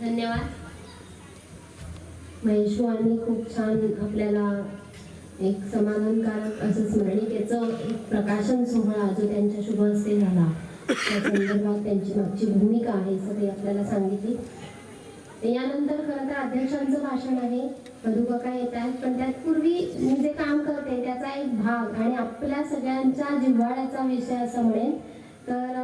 धन्यवाद. महेशवानी खूप छान आपल्याला एक समाधानकारक असं स्मरणिकेचं एक प्रकाशन सोहळा जो त्यांच्या शुभ हस्ते झाला त्या संदर्भात त्यांची मागची भूमिका आहे सगळी आपल्याला सांगितली. यानंतर खरं तर अध्यक्षांचं भाषण आहे, मधुकाका येत आहेत, पण त्यापूर्वी मी जे काम करते त्याचा एक भाग आणि आपल्या सगळ्यांच्या जिव्हाळ्याचा विषय असं म्हणेन तर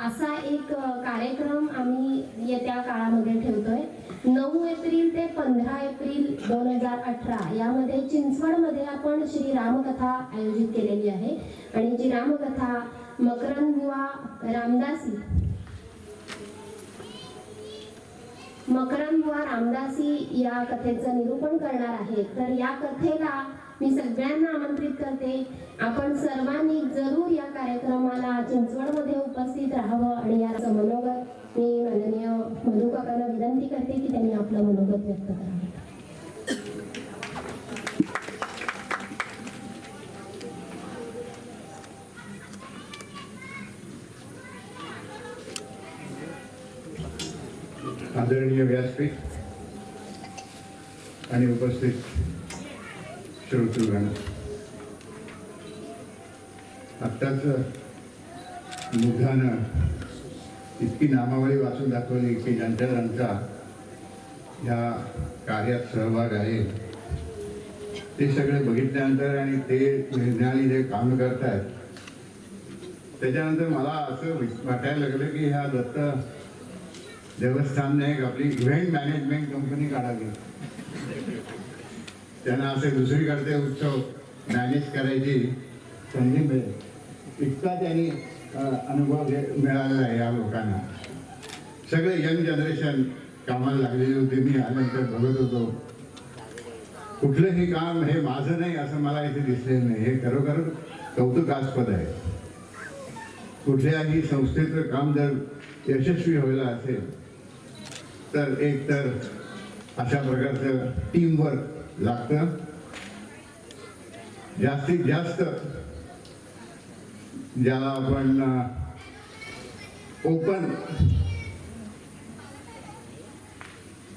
असा एक कार्यक्रम आम्ही येत्या काळामध्ये ठेवतोय. 9 एप्रिल ते 15 एप्रिल 2018 यामध्ये चिंचवडमध्ये आपण श्री रामकथा आयोजित केलेली आहे आणि जी रामकथा मकरंदबुवा रामदासी या कथेचं निरूपण करणार आहेत. तर या कथेला मी सगळ्यांना आमंत्रित करते. आपण सर्वांनी जरूर या कार्यक्रमाला चिंचवडमध्ये उपस्थित राहावं आणि याचं मनोगत मी माननीय मधुकाकांना विनंती करते की त्यांनी आपलं मनोगत व्यक्त करावं. आदरणीय व्यासपीठ आणि उपस्थित श्रोतृगण, आत्ताच मुग्धानं इतकी नामावली वाचून दाखवली की ज्यांचा ह्या कार्यात सहभाग आहे ते सगळे बघितल्यानंतर आणि ते निर्णयाने जे काम करत आहेत त्याच्यानंतर मला असं वाटायला लागलं की ह्या दत्त देवस्थानने एक आपली इव्हेंट मॅनेजमेंट कंपनी काढावी. त्यांना असे दुसरीकडचे उत्सव मॅनेज करायची संधी मिळेल इतका त्यांनी अनुभव मिळालेला आहे या लोकांना. सगळे यंग जनरेशन कामाला लागलेले होते. मी आल्यानंतर बघत होतो. कुठलंही काम हे माझं नाही असं मला इथे दिसलेलं नाही. हे खरोखर कौतुकास्पद आहे. कुठल्याही संस्थेचं काम जर यशस्वी व्हायला असेल तर एक तर अशा प्रकारचं टीमवर्क लागतं. जास्तीत जास्त ज्याला आपण ओपन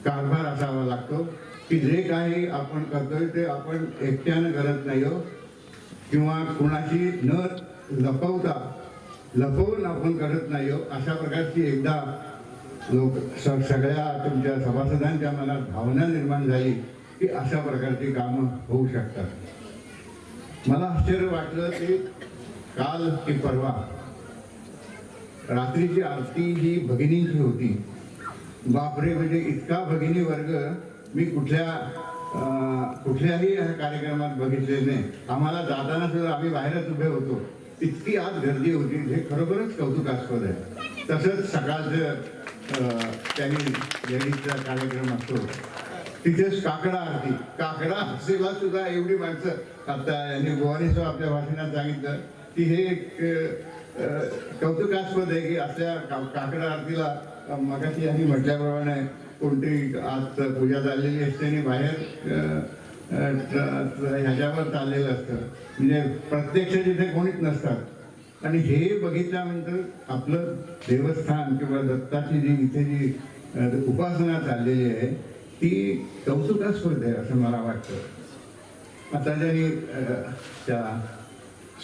कारभार असावा लागतो की जे काही आपण करतोय ते आपण एकट्यानं करत नाही हो किंवा कुणाशी न लपवून आपण करत नाही हो. अशा प्रकारची एकदा सगळ्या तुमच्या सभासदांच्या मनात भावना निर्माण झाली की अशा प्रकारची कामं होऊ शकतात. मला आश्चर्य वाटलं की काल की परवा रात्रीची आरती ही भगिनींची होती. बापरे, म्हणजे इतका भगिनी वर्ग मी कुठल्याही कार्यक्रमात बघितले नाही. आम्हाला जाताना सुद्धा आम्ही बाहेरच उभे होतो, इतकी आत गर्दी होती. हे खरोखरच कौतुकास्पद आहे. तसंच सकाळचं त्यांनी लेडीजचा कार्यक्रम असतो, तिथेच काकडा आरतीला सुद्धा एवढी माणसं. आता यांनी गोवानीसह आपल्या भाषणात सांगितलं की हे एक कौतुकास्पद आहे की असल्या काकडा आरतीला मगाशी यांनी म्हटल्याप्रमाणे कोणती आज पूजा चाललेली असते आणि बाहेर ह्याच्यावर चाललेलं असतं, म्हणजे प्रत्यक्ष तिथे कोणीच नसतात. आणि हे बघितल्यानंतर आपलं देवस्थान किंवा दत्ताची इथे जी उपासना चाललेली आहे ती कौतुकास्पद आहे असं मला वाटतं. आता ज्यांनी त्या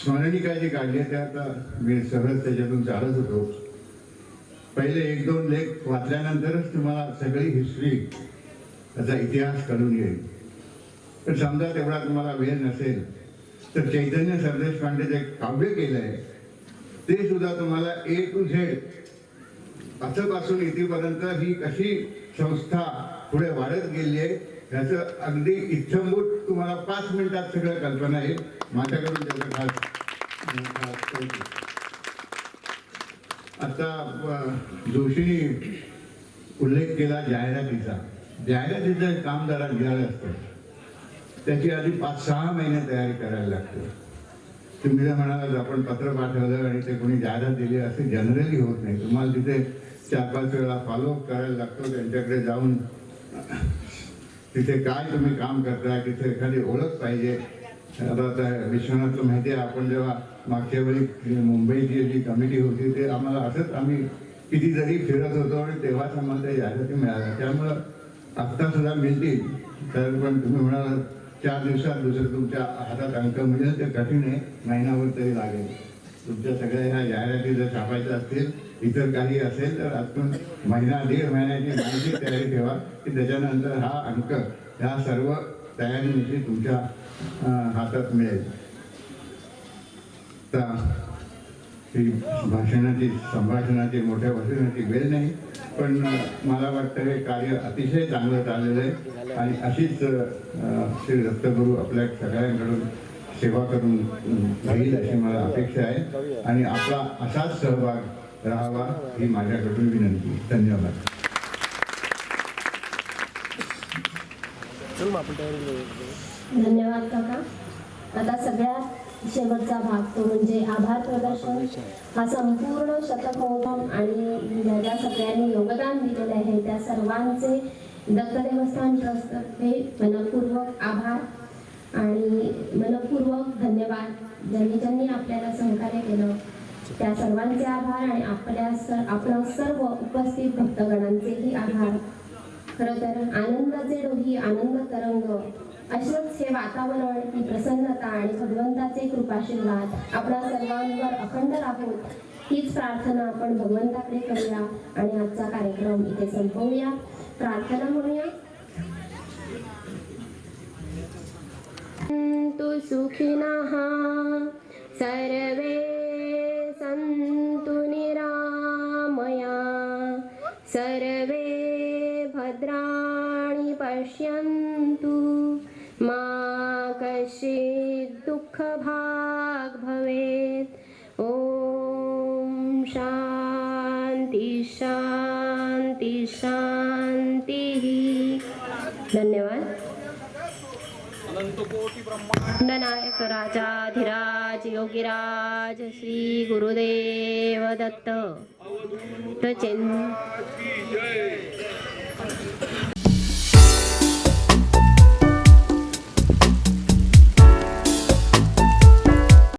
स्मरणिका जी काढली त्या आता मी सहज त्याच्यातून चालत होतो. पहिले 1-2 लेख वाचल्यानंतरच तुम्हाला सगळी हिस्ट्री, त्याचा इतिहास कळून येईल. तर समजा तेवढा तुम्हाला वेळ नसेल तर चैतन्य सरदेशपांडे जे काव्य केलंय ते सुद्धा तुम्हाला A to Z आजपासून इथेपर्यंत ही कशी संस्था पुढे वाढत गेली आहे ह्याचं अगदी इत्थंभूत तुम्हाला 5 मिनिटात सगळं कल्पना येईल. माझ्याकडून त्याचं खास कौतुक. आता जोशींनी उल्लेख केला जाहिरातीचं काम जरा निराळं असतं. त्याची आधी 5-6 महिने तयारी करायला लागते. तुम्ही जर म्हणालात आपण पत्र पाठवलं आणि ते कोणी जाहिरात दिली असे जनरली होत नाही. तुम्हाला तिथे 4-5 वेळा फॉलोअप करायला लागतो. त्यांच्याकडे जाऊन तिथे काय तुम्ही काम करताय, तिथे एखादी ओळख पाहिजे. आता विश्वनाथला माहिती आहे, आपण जेव्हा मागच्या वेळी मुंबईची जी कमिटी होती ते आम्हाला असंच आम्ही कितीतरी फिरत होतो आणि तेव्हाच आम्हाला त्या जाहिराती मिळाल्या. त्यामुळं आत्ता सुद्धा मिळतील तर पण तुम्ही म्हणाल 4 दिवसात दुसरं तुमच्या हातात अंक मिळेल ते कठीण आहे. महिनाभर तरी लागेल. तुमच्या सगळ्या ह्या जाहिराती जर छापायच्या असतील, इतर काही असेल तर आतून 1-1.5 महिन्याची माहिती तयारी ठेवा की त्याच्यानंतर हा अंक ह्या सर्व तयारीनिशी तुमच्या हातात मिळेल. तर ही संभाषणाची मोठ्या भाषणाची वेळ नाही, पण मला वाटतं हे कार्य अतिशय चांगलं चाललेलं आहे आणि अशीच श्री दत्तगुरू आपल्या सगळ्यांकडून सेवा करून घेईल अशी मला अपेक्षा आहे आणि आपला असाच सहभाग राहावा ही माझ्याकडून विनंती. धन्यवाद. धन्यवाद काका. आता सगळ्यात शेवटचा भाग तो म्हणजे आभार प्रदर्शन. हा संपूर्ण शतक महोत्सव आणि ज्या सगळ्यांनी योगदान दिलेले आहे त्या सर्वांचे दत्त देवस्थान ट्रस्टतर्फे मनपूर्वक आभार आणि मनपूर्वक धन्यवाद. ज्यांनी आपल्याला सहकार्य केलं त्या सर्वांचे आभार आणि आपल्या सर्व उपस्थित भक्तगणांचेही आभार. खरं तर आनंदाचे डोही, आनंद तरंग, अश्रूच हे वातावरण, ही प्रसन्नता आणि भगवंताचे कृपाशीर्वाद आपल्या सर्वांवर अखंड राहोत हीच प्रार्थना आपण भगवंताकडे करूया आणि आजचा कार्यक्रम इथे संपवूया. प्रार्थना म्हणूया. तु सुखिनः सर्वे सन्तु निरामया सर्वे भद्राणि पश्यन्तु मा कश्चित् दुःखभाग् भवेत्. ॐ शान्ति शान्ति शान्तिः. धन्यवाद. नायक राजाधिराज योगीराज श्री गुरुदेव दत्त.